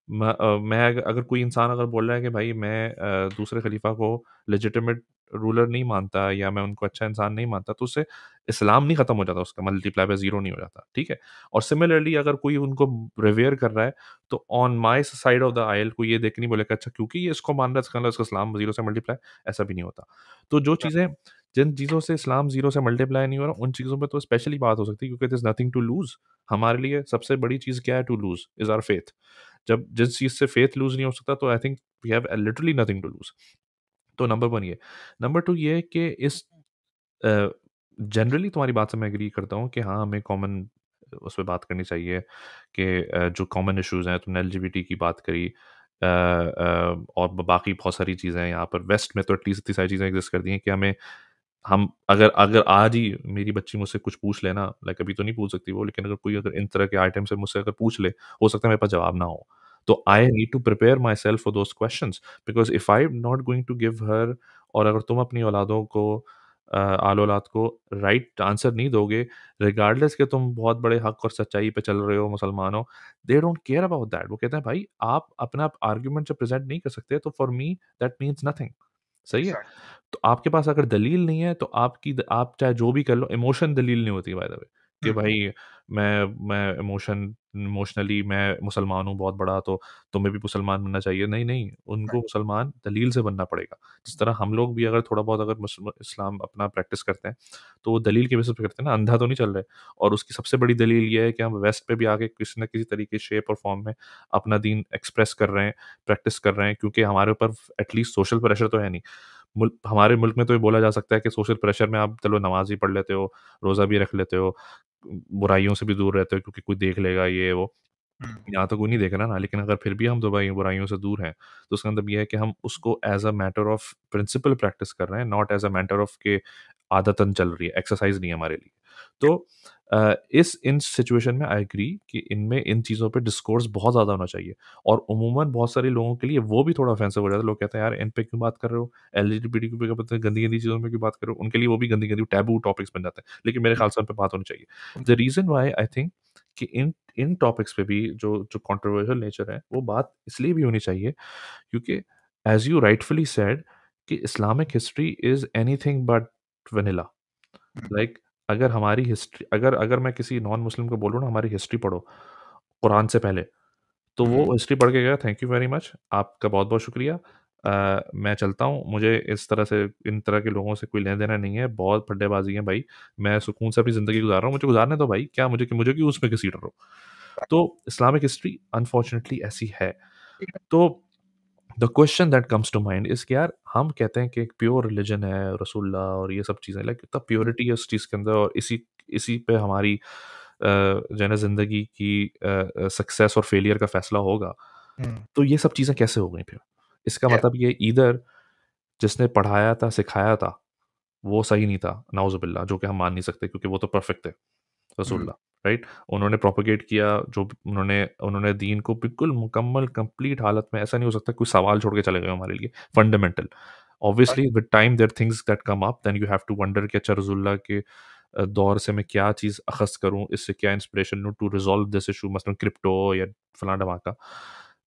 S1: मैं अगर कोई इंसान अगर बोल रहा है कि भाई मैं दूसरे खलीफा को लेजिटिमेट रूलर नहीं मानता या मैं उनको अच्छा इंसान नहीं मानता, तो उससे इस्लाम नहीं ख़त्म हो जाता, उसका मल्टीप्लाई बाय ज़ीरो नहीं हो जाता, ठीक है? और सिमिलरली अगर कोई उनको रिवेयर कर रहा है, तो on my side of the aisle कोई ये देख के नहीं बोलेगा अच्छा क्योंकि ये इसको मान रहा है इसका मतलब इसका इस्लाम ज़ीरो से मल्टीप्लाई, ऐसा भी नहीं होता। तो जो चीज़ें जिन चीज़ों से इस्लाम ज़ीरो से मल्टीप्लाई नहीं हो रहा, उन चीज़ों पे तो स्पेशली बात हो सकती है क्योंकि there is nothing to lose. हमारे लिए सबसे बड़ी चीज़ क्या है to lose is our faith. जब जिस चीज़ से फेथ लूज़ नहीं हो सकता तो I think we have literally nothing to lose. तो नंबर 1 ये। नंबर 2 ये है कि इस जनरली तुम्हारी बात से मैं एग्री करता हूँ कि हाँ, हमें कॉमन उस पे बात करनी चाहिए कि जो कॉमन इश्यूज़ हैं, तुमने एलजीबीटी की बात करी और बाकी बहुत सारी चीज़ें हैं यहाँ पर। वेस्ट में तो एटलीस्ट इतनी सारी चीज़ें एग्ज़िस्ट करती हैं कि हम अगर अगर आज ही मेरी बच्ची मुझसे कुछ पूछ ले ना, लाइक अभी तो नहीं पूछ सकती वो, लेकिन अगर कोई अगर इन तरह के आइटम से मुझसे अगर पूछ ले, हो सकता है मेरे पास जवाब ना हो। तो I need to prepare myself for those questions because if I am not going to give her और अगर तुम अपनी औलादों को आल औलाद को राइट आंसर नहीं दोगे, रिगार्डलेस कि तुम बहुत बड़े हक और सच्चाई पे चल रहे हो, मुसलमान हो, they don't care about that. वो कहते हैं भाई आप अपना आर्गुमेंट जब प्रेज़ेंट नहीं कर सकते तो for me that means nothing. सही है?
S2: एग्जैक्ट।
S1: तो आपके पास अगर दलील नहीं है तो आप चाहे जो भी कर लो, इमोशन दलील नहीं होती बाय द वे कि भाई मैं इमोशनली मैं मुसलमान हूँ बहुत बड़ा तो तुम्हें भी मुसलमान बनना चाहिए। नहीं, नहीं, उनको
S2: राइट।
S1: मुसलमान दलील से बनना पड़ेगा। जिस तरह हम लोग भी अगर थोड़ा बहुत अगर इस्लाम अपना प्रैक्टिस करते हैं, तो वो दलील के बेसिस पे करते हैं ना, अंधा तो नहीं चल रहे। और उसकी सबसे बड़ी दलील ये है कि हम वेस्ट पे भी आके किसी न किसी तरीके शेप और फॉर्म में अपना दीन एक्सप्रेस कर रहे हैं, प्रैक्टिस कर रहे हैं क्योंकि हमारे ऊपर एटलीस्ट सोशल प्रेशर तो है नहीं। हमारे मुल्क में तो ये बोला जा सकता है कि सोशल प्रेशर में आप चलो नमाज़ भी पढ़ लेते हो, रोज़ा भी रख लेते हो, बुराइयों से भी दूर रहते हो क्योंकि कोई देख लेगा ये वो। यहाँ तो कोई नहीं देख रहा ना, लेकिन अगर फिर भी हम बुराइयों से दूर हैं, तो उसका मतलब ये है कि हम उसको as a matter of principle practice कर रहे हैं, not as a matter of के आदतन चल रही है, एक्सरसाइज़ नहीं है हमारे लिए। तो इस इन सिचुएशन में आई एग्री कि इनमें इन चीज़ों पे डिस्कोर्स बहुत ज़्यादा होना चाहिए और उमूमन बहुत सारे लोगों के लिए वो भी थोड़ा ऑफेंसिव हो जाता है। लोग कहते हैं, "यार, इन पे क्यों बात कर रहे हो? एलजीबीटीक्यू पे क्या पता है गंदी-गंदी चीज़ों में क्यों बात कर रहे हो?" उनके लिए वो भी गंदी-गंदी टैबू टॉपिक्स बन जाते हैं। लेकिन मेरे ख्याल से उन पे बात होनी चाहिए। The reason why I think कि इन इन टॉपिक्स पे भी जो जो कंट्रोवर्शियल नेचर है, वो बात इसलिए भी होनी चाहिए क्योंकि एज़ यू राइटफुली सेड कि Islamic history is anything but vanilla. Like अगर हमारी हिस्ट्री अगर अगर मैं किसी नॉन मुस्लिम को बोलूँ ना हमारी हिस्ट्री पढ़ो, कुरान से पहले, तो वो हिस्ट्री पढ़ के गया थैंक यू वेरी मच, आपका बहुत-बहुत शुक्रिया। मैं चलता हूँ, मुझे इस तरह से इन तरह के लोगों से कोई लेना-देना नहीं है, बहुत फड्डेबाज़ी है भाई, मैं सुकून से अपनी ज़िंदगी गुज़ार रहा हूँ, मुझे गुज़ारने दो भाई, क्या मुझे क्यों उसमें घसीट रहे हो? तो इस्लामिक हिस्ट्री अनफॉर्चुनेटली ऐसी है। तो the question that comes to mind is कि यार हम कहते हैं कि एक प्योर रिलिजन है रसूलुल्लाह और ये सब चीज़ें लाइक इतना प्योरिटी है उस चीज़ के अंदर और इसी इसी पे हमारी जो है ना ज़िंदगी की सक्सेस और फेलियर का फ़ैसला होगा। तो ये सब चीज़ें कैसे हो गई फिर? इसका मतलब ये ईदर जिसने पढ़ाया था, सिखाया था, वो सही नहीं था, नाउज़ुबिल्लाह जो कि हम मान नहीं सकते क्योंकि वो तो परफेक्ट थे। रसूलुल्लाह, राइट? उन्होंने प्रोपेगेट किया जो उन्होंने उन्होंने दीन को बिल्कुल मुकम्मल कंप्लीट हालत में ऐसा नहीं हो सकता कोई सवाल छोड़ के चले गए हमारे लिए fundamental. Obviously with time there things that come up then you have to wonder कि अच्छा रसूलुल्लाह के दौर से मैं क्या चीज़ अख़ज़ करूँ, इससे क्या इंस्पिरेशन लूँ टू रिज़ॉल्व दिस इश्यू मसलन क्रिप्टो या फलाना-ढमाका।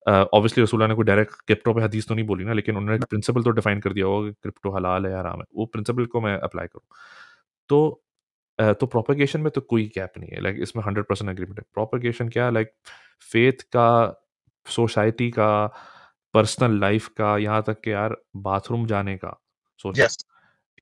S1: ऑब्वियसली रसूलुल्लाह ने कोई डायरेक्ट क्रिप्टो पे हदीस तो नहीं बोली ना, लेकिन उन्होंने एक प्रिंसिपल तो डिफाइन कर दिया होगा कि क्रिप्टो हलाल है या हराम है। वो प्रिंसिपल को मैं अप्लाई करूँ। तो तो प्रोपेगेशन में तो कोई गैप नहीं है लाइक इसमें 100% एग्रीमेंट है। प्रोपेगेशन क्या लाइक फेथ का, सोसाइटी का, पर्सनल लाइफ का, यहाँ तक कि यार बाथरूम जाने का सोचो।
S2: यस।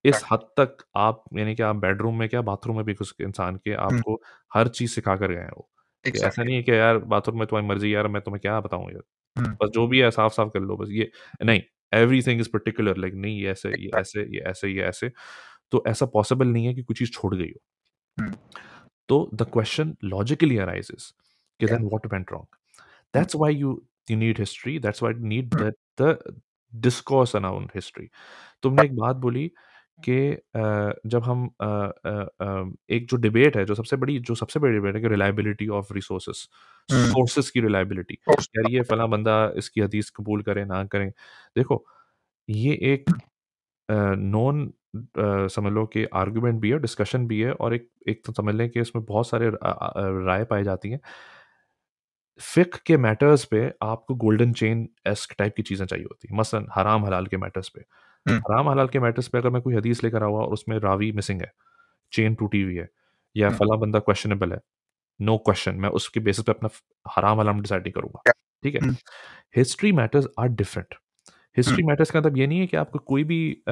S1: इस हद तक आप यानी कि आप बेडरूम में क्या बाथरूम में भी कुछ इंसान के आपको हर चीज़ सिखा कर गए हैं वो। कि ऐसा
S2: एग्जैक्टली।
S1: नहीं है कि यार बाथरूम में तुम्हारी मर्ज़ी यार मैं तुम्हें क्या बताऊँ यार। बस जो भी है साफ-साफ कर लो बस ये नहीं, एवरीथिंग इज़ पार्टिकुलर लाइक नहीं ये ऐसे, ये ऐसे, ये ऐसे, ये ऐसे। तो ऐसा पॉसिबल नहीं है कि कोई चीज़ छूट गई हो। तो द क्वेश्चन लॉजिकली अराइजेस कि then what went wrong? That's why you need history, that's why you need the discourse around history. तुमने एक बात बोली कि जब हम एक जो डिबेट है, जो सबसे बड़ी डिबेट है कि रिलायबिलिटी ऑफ रिसोर्सेज़, सोर्सेज़ की रिलायबिलिटी। यार ये फलाँ बंदा इसकी हदीस कबूल करे, ना करें। देखो, ये एक नॉन समझ लो कि आर्गुमेंट भी है, डिस्कशन भी है और एक एक तो समझ लें कि इसमें बहुत सारे राय पाई जाती हैं। फ़िक़्ह के मैटर्स पे आपको गोल्डन चेन एस्क टाइप की चीज़ें चाहिए होती हैं, मसलन हराम-हलाल के मैटर्स पे। हराम हलाल के मैटर्स पे अगर मैं कोई हदीस लेकर आऊँगा और उसमें रावी मिसिंग है, चेन टूटी हुई है या फलाँ बंदा क्वेश्चनेबल है, नो क्वेश्चन, मैं उसके बेसिस पे अपना हराम हलाल डिसाइड नहीं करूँगा, ठीक है? History matters are different. History matters का मतलब ये नहीं है कि आपको कोई भी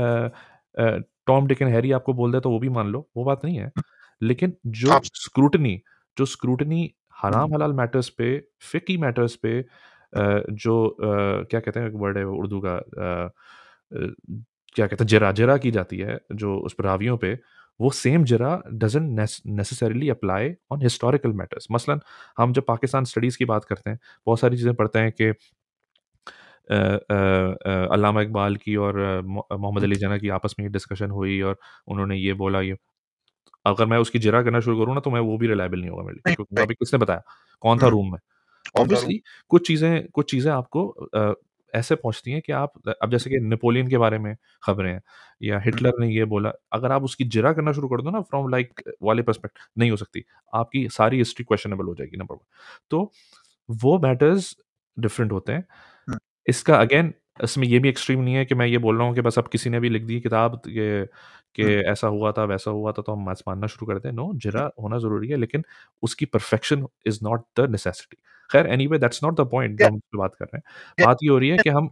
S1: टॉम, डिक एंड हैरी आपको बोल दे तो वो भी मान लो, वो बात नहीं है। लेकिन
S2: आप
S1: जो स्क्रूटनी हराम हलाल मैटर्स पे, फिकी मैटर्स पे क्या कहते हैं, एक वर्ड है वो उर्दू का, क्या कहते हैं, जरा की जाती है जो उस पर रावियों पे, वो सेम जरा doesn't necessarily apply on historical matters. मसलन हम जब पाकिस्तान स्टडीज़ की बात करते हैं, बहुत सारी चीज़ें पढ़ते हैं कि अल्लामा इकबाल की और मोहम्मद अली जिन्ना की आपस में डिस्कशन हुई और उन्होंने ये बोला, ये अगर मैं उसकी जिरा करना शुरू करूँ ना, तो मैं वो भी रिलायबल नहीं होगा मेरे लिए, क्योंकि अभी किसने बताया? कौन था रूम में?
S2: कौन था
S1: ऑब्वियसली कुछ चीज़ें आपको ऐसे पहुँचती हैं कि आप अब जैसे कि नेपोलियन के बारे में खबरें हैं या हिटलर ने ये बोला, अगर आप उसकी जिरा करना शुरू कर दो ना फ्रॉम लाइक वाले पर्सपेक्टिव, नहीं हो सकती। आपकी सारी हिस्ट्री क्वेश्चनेबल हो जाएगी, नंबर 1। तो वो मैटर्स डिफरेंट होते हैं। इसका अगेन इसमें ये भी एक्सट्रीम नहीं है कि मैं ये बोल रहा हूँ कि बस अब किसी ने भी लिख दी किताब कि ऐसा हुआ था, वैसा हुआ था, तो हम बस मानना शुरू कर दें। नो, जिरा होना ज़रूरी है, लेकिन उसकी perfection is not the necessity. खैर anyway that's not the point जो हम इस पे बात कर रहे हैं। बात ये हो रही है कि हम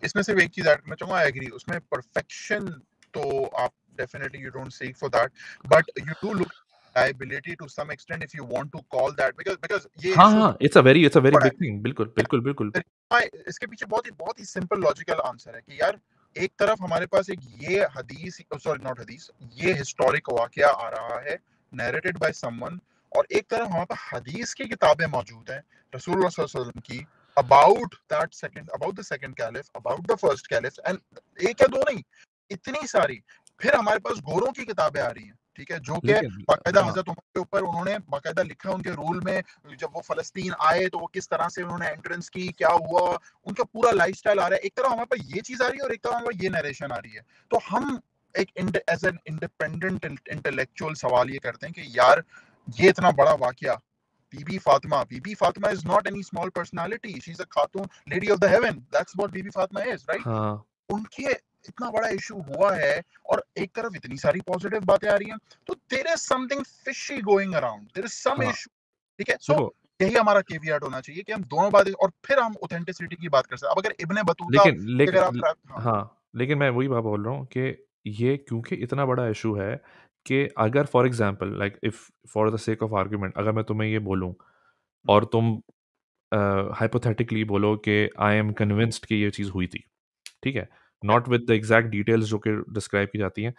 S2: इसमें सिर्फ एक चीज ऐड करना चाहूंगा, आई एग्री, उसमें परफेक्शन तो आप definitely you don't seek for that, but you do look liability to some extent if you want to call that, because ये
S1: हाँ,
S2: इशू
S1: हाँ, इट्स अ वेरी
S2: बड़ा
S1: बिग थिंग। बिल्कुल, बिल्कुल, बिल्कुल।
S2: है। इसके पीछे बहुत ही सिंपल लॉजिकल आंसर है कि यार, एक तरफ हमारे पास एक ये हदीस, सॉरी नॉट हदीस, ये हिस्टोरिक वाकया आ रहा है नैरेटेड बाय समवन, और एक तरफ हमारे पास हदीस की किताबें मौजूद हैं रसूलुल्लाह सल्लल्लाहु अलैहि वसल्लम की, about the second caliph, about the first caliph, and एक या दो नहीं, इतनी सारी। फिर हमारे पास गोरों की किताबें आ रही हैं, ठीक है, जो कि
S1: लेकिन
S2: बाकायदा
S1: हाँ,
S2: हजरत उमर के ऊपर उन्होंने बाकायदा लिखा है, उनके रूल में जब वो फलस्तीन आए तो वो किस तरह से उन्होंने एंट्रेंस की, क्या हुआ, उनका पूरा लाइफस्टाइल आ रहा है। एक तरफ हमारे पास ये चीज आ रही है और एक तरफ हमारे पास ये नरेशन आ रही है। तो हम एक एज एन इंडिपेंडेंट इंटेलेक्चुअल सवाल ये करते हैं कि यार, ये इतना बड़ा वाकया, Bibi Fatima is not any small personality, she is a खातून, lady of the heaven, that's what Bibi Fatima is, right?
S1: हाँ,
S2: उनके इतना बड़ा इशू हुआ है, और एक तरफ इतनी सारी पॉजिटिव बातें आ रही हैं, तो there is something fishy going around, there is some
S1: हाँ,
S2: इशू, ठीक है? सो
S1: देखो,
S2: यही हमारा केवियट होना चाहिए कि हम दोनों बातें, और फिर हम ऑथेंटिसिटी की बात कर सकते हैं। अब अगर इब्ने बतूता
S1: लेकिन
S2: की अगर
S1: लेकिन
S2: आप हाँ,
S1: हाँ, लेकिन मैं वही बात बोल रहा हूँ कि ये क्योंकि इतना बड़ा इशू है कि अगर for example like if for the sake of argument अगर मैं तुम्हें ये बोलूँ और तुम हाइपोथेटिकली बोलो कि आई एम कन्विंस्ड कि ये चीज़ हुई थी, ठीक है? Not with the exact details जो कि डिस्क्राइब की जाती हैं।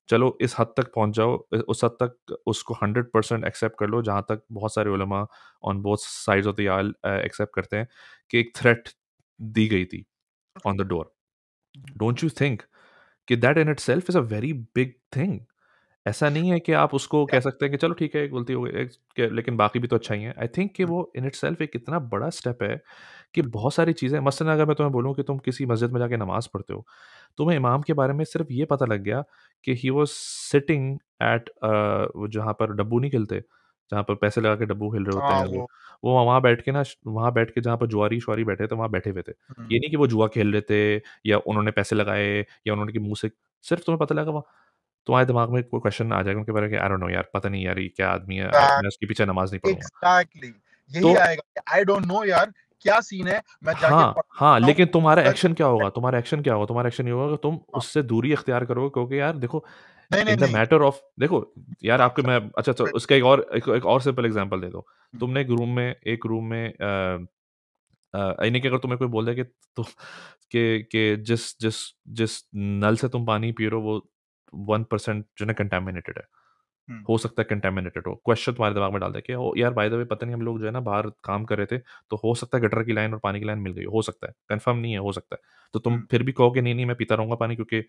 S1: चलो इस हद तक पहुँच जाओ, उस हद तक उसको 100% एक्सेप्ट कर लो, जहाँ तक बहुत सारे उलमा on both sides of the aisle accept करते हैं कि एक थ्रेट दी गई थी on the door. Don't you think कि that in itself is a very big thing? ऐसा नहीं है कि आप उसको कह सकते हैं कि चलो ठीक है, एक गलती हो गई, लेकिन बाकी भी तो अच्छाई हैं। आई थिंक कि वो इन इटसेल्फ एक इतना बड़ा स्टेप है कि बहुत सारी चीज़ें, मसलन अगर मैं तुम्हें बोलूँ कि तुम किसी मस्जिद में जाके नमाज़ पढ़ते हो, तुम्हें इमाम के बारे में सिर्फ़ ये पता लग गया कि ही वाज़ सिटिंग एट वो जहाँ पर डब्बू नहीं खेलते, जहाँ पर पैसे लगा के डब्बू खेल रहे होते
S2: हाँ,
S1: हैं वो वहाँ बैठ के ना, वहाँ बैठ के जहाँ पर जुआरी-शुआरी बैठे थे, वहाँ बैठे हुए थे। ये नहीं कि वो जुआ खेल रहे थे या उन्होंने पैसे लगाए या उन्होंने के मुँह से, सिर्फ़ तुम्हें पता लगा तुम्हारे दिमाग में कोई क्वेश्चन आ जाएगा उनके बारे में कि आई डोंट नो यार, पता नहीं यार ये क्या आदमी है, मैं उसके पीछे नमाज़ नहीं पढ़ूँगा।
S2: एग्जैक्टली,
S1: तो
S2: यही आएगा, आई डोंट नो यार, क्या सीन है, मैं जाके
S1: हाँ, हाँ,
S2: पढ़ता हूँ।
S1: लेकिन तुम्हारा एक्शन क्या होगा? तुम्हारा एक्शन क्या होगा? तुम्हारा एक्शन ये होगा कि तुम
S2: हाँ,
S1: उससे दूरी इख्तियार करोगे, कहोगे यार देखो,
S2: नहीं नहीं
S1: इन द
S2: नहीं,
S1: मैटर ऑफ देखो यार
S2: हाँ,
S1: आपको मैं अच्छा तो उसका एक और सिंपल एग्ज़ाम्पल दे दो। तुमने एक रूम में यानी कि अगर तुम्हें कोई बोल दे कि तुम कि जिस नल से तुम पानी पी रहे हो वो 1% जो है ना कंटामिनेटेड है। हो सकता है कंटामिनेटेड हो। क्वेश्चन तुम्हारे दिमाग में डाल दे कि ओ यार बाय द वे पता नहीं हम लोग जो है ना बाहर काम कर रहे थे, तो हो सकता है गटर की लाइन और पानी की लाइन मिल गई हो सकता है। कन्फर्म नहीं है, हो सकता है। तो तुम फिर भी कहोगे नहीं, नहीं मैं पीता रहूँगा पानी, क्योंकि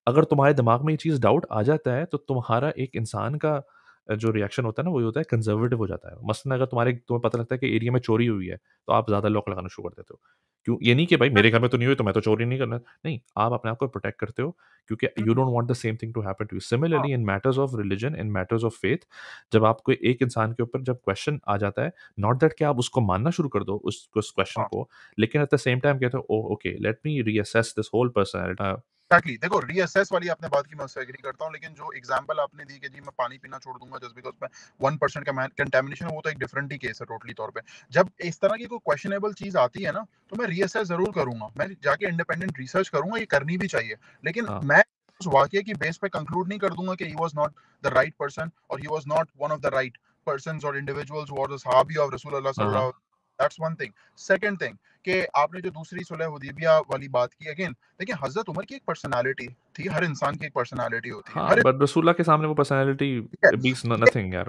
S1: अगर तुम्हारे दिमाग में ये चीज़ डाउट आ जाता है, तो तुम्हारा एक इंसान का जो रिएक्शन होता है ना, वो ये होता है कंज़र्वेटिव हो जाता है। मसलन अगर तुम्हें पता लगता है कि एरिया में चोरी हुई है, तो आप ज़्यादा लॉक लगाना शुरू कर देते हो। क्यों? ये नहीं कि भाई मेरे घर में तो नहीं हुई, तो मैं तो चोरी नहीं करना। नहीं, आप अपने आप को प्रोटेक्ट करते हो क्योंकि you don't want the same thing to happen to you.
S2: हाँ,
S1: similarly in matters of religion, in matters of faith, जब आपको एक इंसान के ऊपर जब क्वेश्चन आ जाता है, नॉट दैट कि आप उसको मानना शुरू कर दो उस क्वेश्चन
S2: हाँ,
S1: को, लेकिन एट द सेम टाइम कहते हो oh! Okay, let me reassess this whole personality.
S2: Exactly देखो रीअसेस वाली आपने बात की, मैं उससे एग्री करता हूँ, लेकिन जो एग्जांपल आपने दी कि जी मैं पानी पीना छोड़ दूंगा जस्ट बिकॉज में 1% का कंटेमिनेशन है, वो तो एक डिफरेंट ही केस है टोटली तौर पे। जब इस तरह की कोई क्वेश्चनेबल चीज आती है ना, तो मैं रीअसेस जरूर करूंगा, मैं जाके इंडिपेंडेंट रिसर्च करूंगा, ये करनी भी चाहिए, लेकिन
S1: हाँ
S2: मैं उस वाकये की बेस पे कंक्लूड नहीं कर दूंगा कि he was not the right person और he was not one of the right persons और इंडिविजुअल्स हु आर द सहाबी ऑफ रसूल अल्लाह
S1: हाँ
S2: सल्लल्लाहु
S1: हाँ
S2: अलैहि वसल्लम। That's one thing. Second thing कि आपने जो दूसरी सुलह हुदैबिया वाली बात की, अगेन देखिए हजरत उमर की एक पर्सनालिटी थी, हर इंसान की एक पर्सनालिटी होती है,
S1: हाँ,
S2: हर
S1: बट रसूलुल्लाह के सामने वो पर्सनैलिटी
S2: ठीक है,
S1: बीट्स नथिंग यार।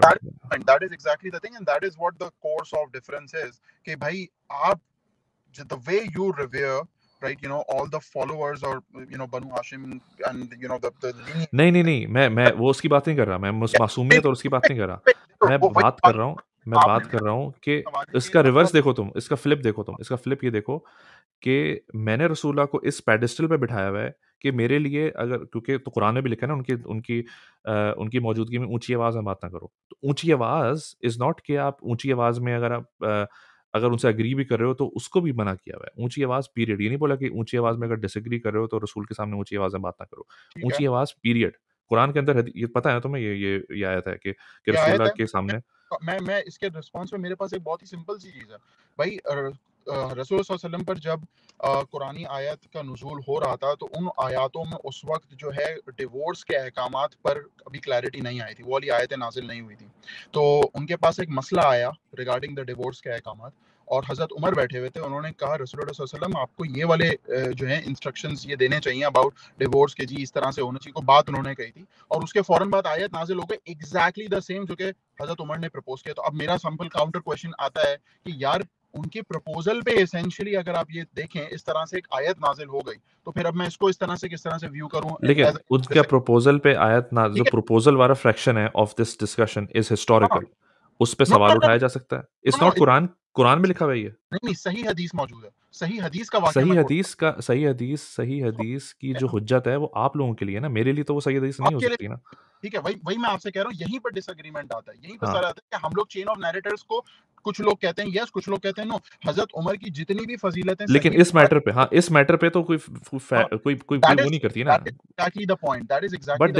S2: that is exactly the thing and that is what the course of difference is कि भाई आप the way you revere, right, you know, all the followers or you know Banu Hashim and you know the lineage,
S1: नहीं नहीं नहीं, मैं वो उसकी बात नहीं कर रहा, मैं मासूमियत और उसकी बात नहीं कर रहा। मैं
S2: वो वही
S1: बात कर
S2: बात
S1: रहा हूँ, मैं
S2: आपने
S1: बात कर रहा हूँ कि
S2: सवाल है कि
S1: इसका
S2: मतलब
S1: रिवर्स देखो तुम, इसका फ्लिप देखो तुम, इसका फ्लिप ये देखो कि मैंने रसूलुल्लाह को इस पेडेस्टल पे बिठाया हुआ है कि मेरे लिए, अगर क्योंकि तो कुरान में भी लिखा है ना, उनकी मौजूदगी में ऊँची आवाज़ में बात ना करो। तो ऊँची आवाज़ इज़ नॉट कि आप ऊँची आवाज़ में अगर उनसे एग्री भी कर रहे हो तो उसको भी मना किया हुआ है। ऊँची आवाज़ पीरियड, ये नहीं बोला कि ऊँची आवाज़ में अगर डिसएग्री कर रहे हो तो रसूल के सामने ऊँची आवाज़ में बात ना करो।
S2: ठीक है,
S1: ऊँची आवाज़ पीरियड। कुरान के अंदर ये पता है ना तुम्हें, ये आयत है कि
S2: ये आयत
S1: रसूलुल्लाह
S2: है।
S1: के सामने
S2: मैं इसके रिस्पांस में मेरे पास एक बहुत ही सिंपल सी चीज है भाई। रसूल सल्लल्लाहु अलैहि वसल्लम पर जब कुरानी आयत का नुज़ूल हो रहा था, तो उन आयतों में उस वक्त जो है डिवोर्स के अहकामात पर अभी क्लैरिटी नहीं आई थी, वो वाली आयतें नाजिल नहीं हुई थी। तो उनके पास एक मसला आया रिगार्डिंग द डिवोर्स के अहकामात, और हजरत उमर बैठे हुए थे, उन्होंने कहा रसूलुल्लाह सल्लल्लाहु अलैहि वसल्लम आपको ये वाले जो है इंस्ट्रक्शंस ये देने चाहिए अबाउट डिवोर्स के, जी इस तरह से होना चाहिए, को बात उन्होंने कही थी, और उसके फौरन बाद आयत नाजिल हो गई एग्जैक्टली द सेम जो कि हजरत उमर ने प्रपोज किया। तो अब मेरा सिंपल काउंटर क्वेश्चन आता है कि यार उनके प्रपोजल पे एसेंशियली अगर आप ये देखें इस तरह से एक आयत नाजिल हो गई, तो फिर अब मैं इसको इस तरह से किस तरह से व्यू करूं
S1: लेकिन
S2: एज
S1: उनका प्रोपोज़ल पे आयत ना, जो
S2: ठीक है।
S1: प्रोपोज़ल वाला फ्रैक्शन है ऑफ दिस डिस्कशन इज़
S2: हाँ,
S1: हिस्टोरिकल। उस पे
S2: नो
S1: सवाल
S2: नो नो
S1: उठाया जा सकता है।
S2: No
S1: it's
S2: no,
S1: not Quran, Quran में लिखा हुआ है ये।
S2: नहीं नहीं, सही हदीस मौजूद है, सही हदीस का वाक्य मैं कोट
S1: सही हदीस की जो हुज्जत है वो आप लोगों के लिए है ना, मेरे लिए तो वो सही हदीस नहीं हो
S2: आपके लिए
S1: सकती ना।
S2: ठीक है, वही वही मैं आपसे कह रहा हूँ, यहीं पर डिसएग्रीमेंट आता है, यहीं पर
S1: हाँ,
S2: सारा आता है कि हम लोग चेन ऑफ नैरेटिव्स को, कुछ लोग कहते हैं यस, कुछ लोग कहते हैं नो। हजरत उमर की जितनी भी फजीलतें
S1: लेकिन
S2: सही
S1: इस मैटर पे, हाँ, इस मैटर पे तो
S2: हाँ,
S1: कोई वो नहीं करती ना।
S2: That is
S1: but
S2: exactly the
S1: देखो,
S2: पॉइंट।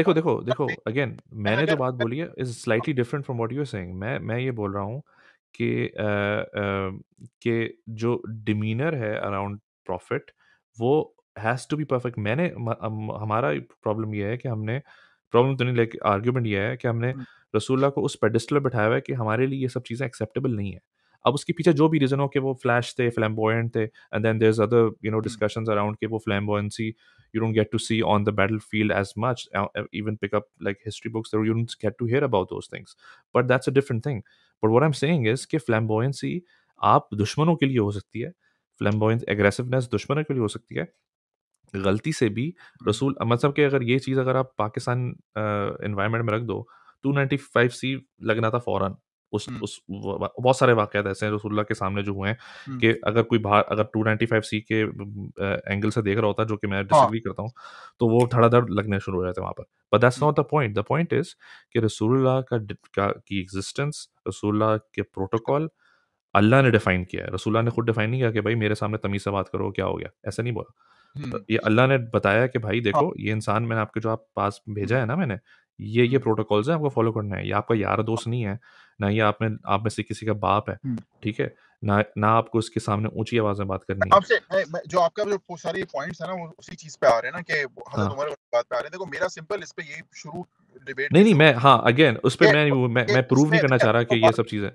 S1: देखो, देखो, अगेन
S2: मैं
S1: मैंने जो
S2: अगर
S1: बात बोली है is slightly different from what you are saying. मैं ये बोल रहा हूँ कि जो डिमीनर है अराउंड प्रॉफिट, वो हैज़ टू बी परफेक्ट। हमारा प्रॉब्लम ये है कि हमने, प्रॉब्लम तो नहीं, लाइक आर्गुमेंट ये है कि हमने रसूलुल्लाह को उस पेडेस्टल पे बिठाया हुआ है कि हमारे लिए ये सब चीज़ें एक्सेप्टेबल नहीं है। अब उसके पीछे जो भी रीज़न हो कि वो फ्लैश थे, फ्लैम्बॉयंट थे, and then there is other discussions around कि वो flamboyancy you don't get to see on the battlefield as much. Even pick up like history books, there you don't get to hear about those things. But that's a different thing. But what I'm saying is कि flamboyancy आप दुश्मनों के लिए हो सकती है, flamboyance aggressiveness दुश्मनों के लिए हो सकती है। गलती से भी रसूल, मतलब कि अगर ये चीज़ अगर आप पाकिस्तान एनवायरनमेंट में रख दो, 295C लगना था फ़ौरन। उस बहुत सारे वाक़यात ऐसे हैं रसूलुल्लाह के सामने जो हुए हैं कि अगर कोई बाहर अगर 295C के एंगल से देख रहा होता, जो कि मैं
S2: हाँ,
S1: डिसएग्री करता हूँ, तो वो धड़ाधड़ लगने शुरू हो जाते वहाँ पर। But that's not the point. The point is कि रसूलुल्लाह की एग्ज़िस्टेंस, रसूलुल्लाह के प्रोटोकॉल अल्लाह ने डिफ़ाइन किया है। रसूलुल्लाह ने खुद डिफ़ाइन नहीं किया कि भाई मेरे सामने तमीज़ से बात करो, क्या हो गया? ऐसा नहीं बोला। ये अल्लाह ने बताया कि भाई
S2: हाँ,
S1: देखो, ये इंसान मैंने आपके जो आप पास भेजा है ना मैंने, ये प्रोटोकॉल्स हैं, आपको फॉलो करना है। ये आपका यार दोस्त नहीं है, ना ये आप में से किसी का बाप है, ठीक है? ना आपको उसके सामने ऊँची आवाज़ में बात करनी है।
S2: आपसे मैं जो आपका जो सारे पॉइंट्स है ना, वो उसी चीज पे आ रहे हैं ना कि हजरत
S1: हाँ।
S2: उमर वाली बात पे आ रहे हैं। देखो मेरा सिंपल इस पे यही शुरू डिबेट
S1: नहीं,
S2: की
S1: नहीं,
S2: शुरू
S1: मैं, हाँ, अगेन उस पे
S2: ये
S1: मैं प्रूव
S2: इसमें
S1: नहीं करना
S2: देखिए,
S1: चाह रहा कि
S2: तो
S1: ये
S2: बात
S1: सब चीज़ें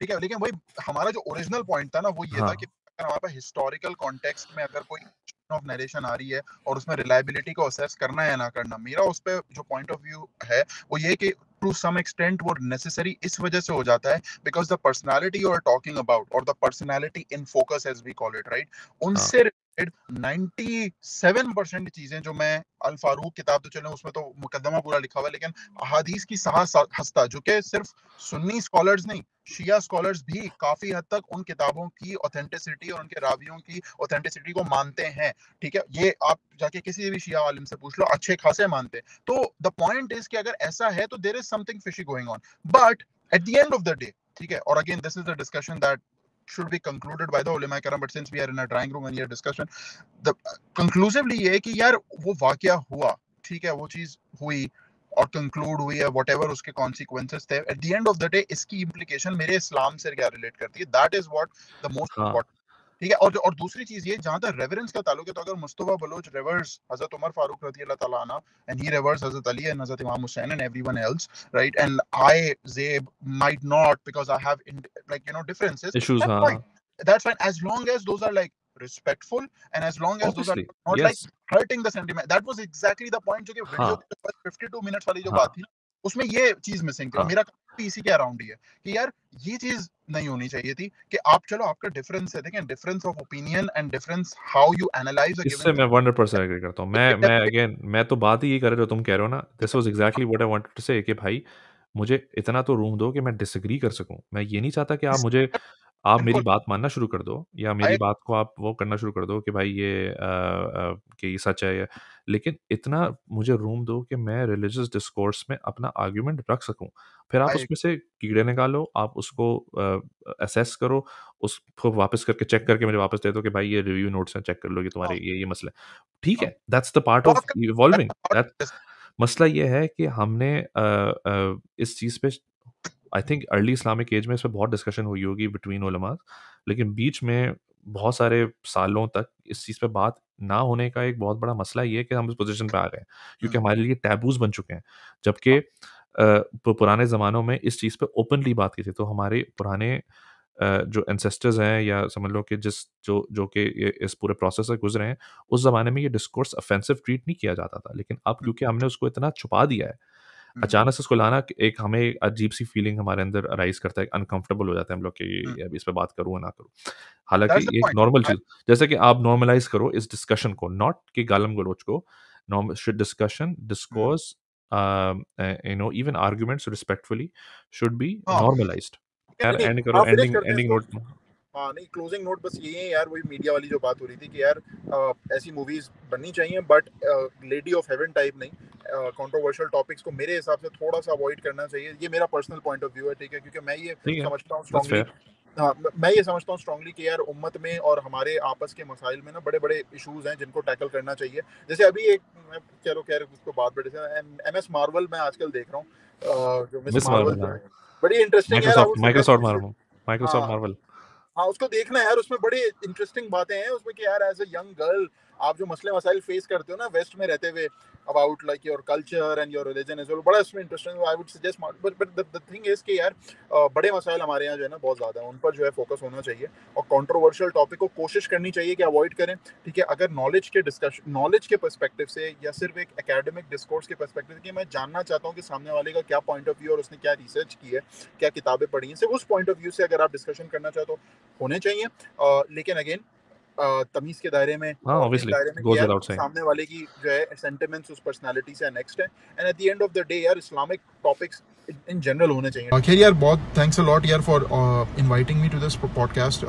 S2: ठीक है, लेकिन वही हमारा जो ओरिजिनल पॉइंट था ना, वो ये था कि
S1: हाँ,
S2: अगर हमारे पास हिस्टोरिकल कॉन्टेक्स्ट में अगर कोई चेन ऑफ नरेशन आ रही है और उसमें रिलायबिलिटी को असेस करना है या ना करना, मेरा उस पे जो पॉइंट ऑफ व्यू है वो ये कि टू सम एक्सटेंट वो नेसेसरी इस वजह से हो जाता है because the personality you are talking about और the personality in focus as we call it, right,
S1: हाँ,
S2: उनसे 97% चीजें जो मैं अल फारूक किताब तो चले उसमें तो मुकदमा पूरा लिखा हुआ है, लेकिन अहादीस की हस्ता जो कि सिर्फ सुन्नी स्कॉलर्स नहीं, शिया स्कॉलर्स भी काफी हद तक उन किताबों की ऑथेंटिसिटी और उनके रावियों की ऑथेंटिसिटी को मानते हैं। ठीक है, ये आप जाके किसी भी शिया आलिम से पूछ लो, अच्छे खासे मानते हैं। तो द पॉइंट इज कि अगर ऐसा है तो there is something fishy going on, but at the end of the day, ठीक है, और again this is the discussion that should be concluded by the ulama karam, but since we are in a drawing room and here discussion, the conclusively ये है कि यार वो वाकया हुआ, ठीक है, वो चीज हुई और कंक्लूड हुई है, whatever उसके consequences थे, at the end of the day इसकी implication मेरे इस्लाम से क्या रिलेट करती है, that is what the most
S1: हाँ
S2: important, ठीक है। और दूसरी चीज ये, जहां तक रेवरेंस का ताल्लुक है, तो अगर मुस्तफा बलोच रिवर्स हजरत उमर फारूक रजी अल्लाह ताला अन्हु, and he reverse Hazrat Ali and हजरत इमाम Hussain and everyone else, right, and I Zaib might not, because I have differences,
S1: issues,
S2: that's
S1: हाँ
S2: fine, that's fine, as long as those are like respectful, and as long as those are
S1: obviously
S2: not like
S1: yes
S2: hurting the sentiment. That was exactly the point, जो कि video
S1: हाँ
S2: के first 52 minutes वाली जो
S1: हाँ
S2: बात थी, उसमें ये चीज मिसिंग थी। और
S1: हाँ
S2: मेरा भी इसी के अराउंड ही है कि यार ये चीज नहीं होनी चाहिए थी कि आप, चलो आपका डिफरेंस है, देखें, difference of opinion and difference how you analyse a
S1: इससे
S2: गिवन,
S1: मैं 100% एग्री करता हूँ। मैं अगेन मैं तो बात ही ये कर रहे हो तुम कह रहे हो ना, this was exactly what I wanted to say कि भाई मुझे इतना तो रूम दो कि मैं डिसएग्री कर सकूं। मैं ये नहीं चाहता कि आप मेरी
S2: बिल्कुल,
S1: बात मानना शुरू कर दो या मेरी
S2: आई,
S1: बात को आप वो करना शुरू कर दो कि भाई कि ये सच है या, लेकिन इतना मुझे रूम दो कि मैं रिलीजियस डिस्कोर्स में अपना आर्गुमेंट रख सकूं। फिर आप
S2: आई,
S1: उसमें से कीड़े निकालो, आप उसको असेस करो, उसको वापस करके चेक करके मुझे वापस दे दो कि भाई ये रिव्यू नोट्स हैं, चेक कर लो, ये तुम्हारे ये मसला है। ठीक है, that's the part of evolving. That मसला ये है कि हमने इस चीज़ पे I think early Islamic age में इस पे बहुत डिस्कशन हुई होगी बिटवीन उलमा, लेकिन बीच में बहुत सारे सालों तक इस चीज़ पे बात ना होने का एक बहुत बड़ा मसला ये है कि हम इस पोजीशन पे आ गए हैं क्योंकि हमारे लिए टैबूज बन चुके हैं। जबकि पुराने ज़मानों में इस चीज़ पे ओपनली बात की थी, तो हमारे पुराने जो एंसेस्टर्स हैं या समझ लो कि जिस जो जो कि इस पूरे प्रोसेस से गुजरे हैं, उस ज़माने में ये डिस्कोर्स ऑफेंसिव ट्रीट नहीं किया जाता था, लेकिन अब क्योंकि हमने उसको इतना छुपा दिया है, अचानक से उसको लाना एक हमें अजीब-सी फीलिंग हमारे अंदर अराइज़ करता है, अनकंफर्टेबल हो जाते हैं हम लोग कि अब इस पे बात करूँ या ना करूँ। हालाँकि
S2: दैट्स द
S1: ये एक
S2: पॉइंट,
S1: नॉर्मल चीज़, जैसे कि आप नॉर्मलाइज़ करो इस डिस्कशन को, नॉट कि गालम-गलोच को, should discussion, discourse even arguments respectfully should be
S2: हाँ,
S1: नॉर्मलाइज्ड।
S2: नहीं,
S1: खैर
S2: नहीं,
S1: एंड करो,
S2: हाँ, फिनिश
S1: एंडिंग
S2: करते हैं
S1: एंडिंग
S2: इसको।
S1: नोट।
S2: हाँ, नहीं, क्लोजिंग नोट बस यही है यार, वही मीडिया वाली जो बात हो रही थी कि यार ऐसी मूवीज बननी चाहिए, but lady of haven type नहीं। कंट्रोवर्शियल टॉपिक्स को मेरे हिसाब से थोड़ा सा अवॉइड करना चाहिए, ये मेरा पर्सनल पॉइंट ऑफ व्यू है, ठीक है, क्योंकि मैं ये
S1: ठीक है,
S2: समझता हूँ
S1: दैट्स
S2: स्ट्रांगली।
S1: फेयर।
S2: हाँ, मैं ये समझता हूँ स्ट्रांगली कि यार उम्मत में और हमारे आपस के मसाइल में ना बड़े बड़े इश्यूज हैं जिनको टैकल करना चाहिए। जैसे अभी एक, मैं चलो खैर उसको बात बढ़े, MS मार्वल मैं आजकल देख रहा हूँ, जो मिस
S1: मिस
S2: मार्वल
S1: मार्वल,
S2: जो
S1: हाँ।
S2: है, बड़ी इंटरेस्टिंग यार, I
S1: Microsoft
S2: would suggest
S1: Microsoft
S2: you should.
S1: Marvel, Microsoft
S2: हाँ,
S1: मार्वल।
S2: हाँ, उसको देखना यार, उसमें बड़ी इंटरेस्टिंग बातें हैं उसमें कि यार एज अ यंग गर्ल आप जो मसले मसाइल फेस करते हो ना वेस्ट में रहते हुए, about like your culture and your religion as well, बड़ा इसमें interesting, I would suggest. But the thing is कि यार बड़े मसाइल हमारे यहाँ जो है ना बहुत ज़्यादा हैं, उन पर जो है फोकस होना चाहिए, और कंट्रोवर्शियल टॉपिक को कोशिश करनी चाहिए कि अवॉइड करें, ठीक है। अगर नॉलेज के डिस्कशन, नॉलेज के पर्सपेक्टिव से, या सिर्फ एक एकेडमिक डिस्कोर्स के पर्सपेक्टिव से कि मैं जानना चाहता हूँ कि सामने वाले का क्या पॉइंट ऑफ व्यू और उसने क्या रिसर्च की है, क्या किताबें पढ़ी हैं, सिर्फ उस पॉइंट ऑफ व्यू से अगर आप डिस्कशन करना चाहते हो होने चाहिए। लेकिन अगेन तमीज के दायरे में
S1: हाँ,
S2: और इस
S1: ऑब्वियसली
S2: दायरे में कि
S1: गोज़
S2: यार
S1: विदाउट सेइंग।
S2: सामने वाले की जो है सेंटिमेंट्स उस पर्सनालिटी से नेक्स्ट है, and at the end of the day यार इस्लामिक टॉपिक्स इन जनरल होने चाहिए। खैर यार, बहुत थैंक्स अ लॉट यार for inviting me to this podcast,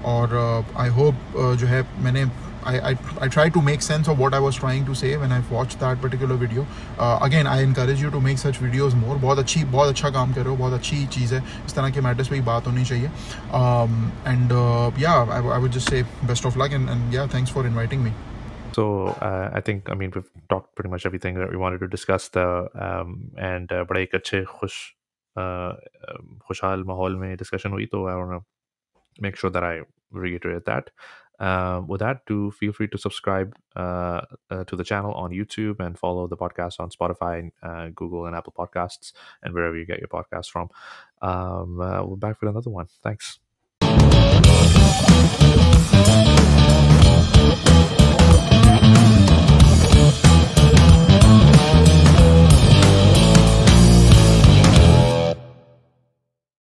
S2: और आई होप जो है मैंने I try to make sense of what I was trying to say when I watched that particular video. Again, I encourage you to make such videos more. बहुत अच्छा काम कर रहे हो, बहुत अच्छी चीज़ है, इस तरह के मैटर्स पे ही बात होनी चाहिए। And yeah, I would just say best of luck, and yeah, thanks for inviting me.
S1: So I think, I mean, we've talked pretty much everything that we wanted to discuss. And बड़ा एक अच्छे खुशहाल माहौल में discussion हुई, तो I want to make sure that I reiterate that. With that, do feel free to subscribe to the channel on YouTube and follow the podcast on Spotify, Google, and Apple Podcasts, and wherever you get your podcasts from. We're back with another one. Thanks.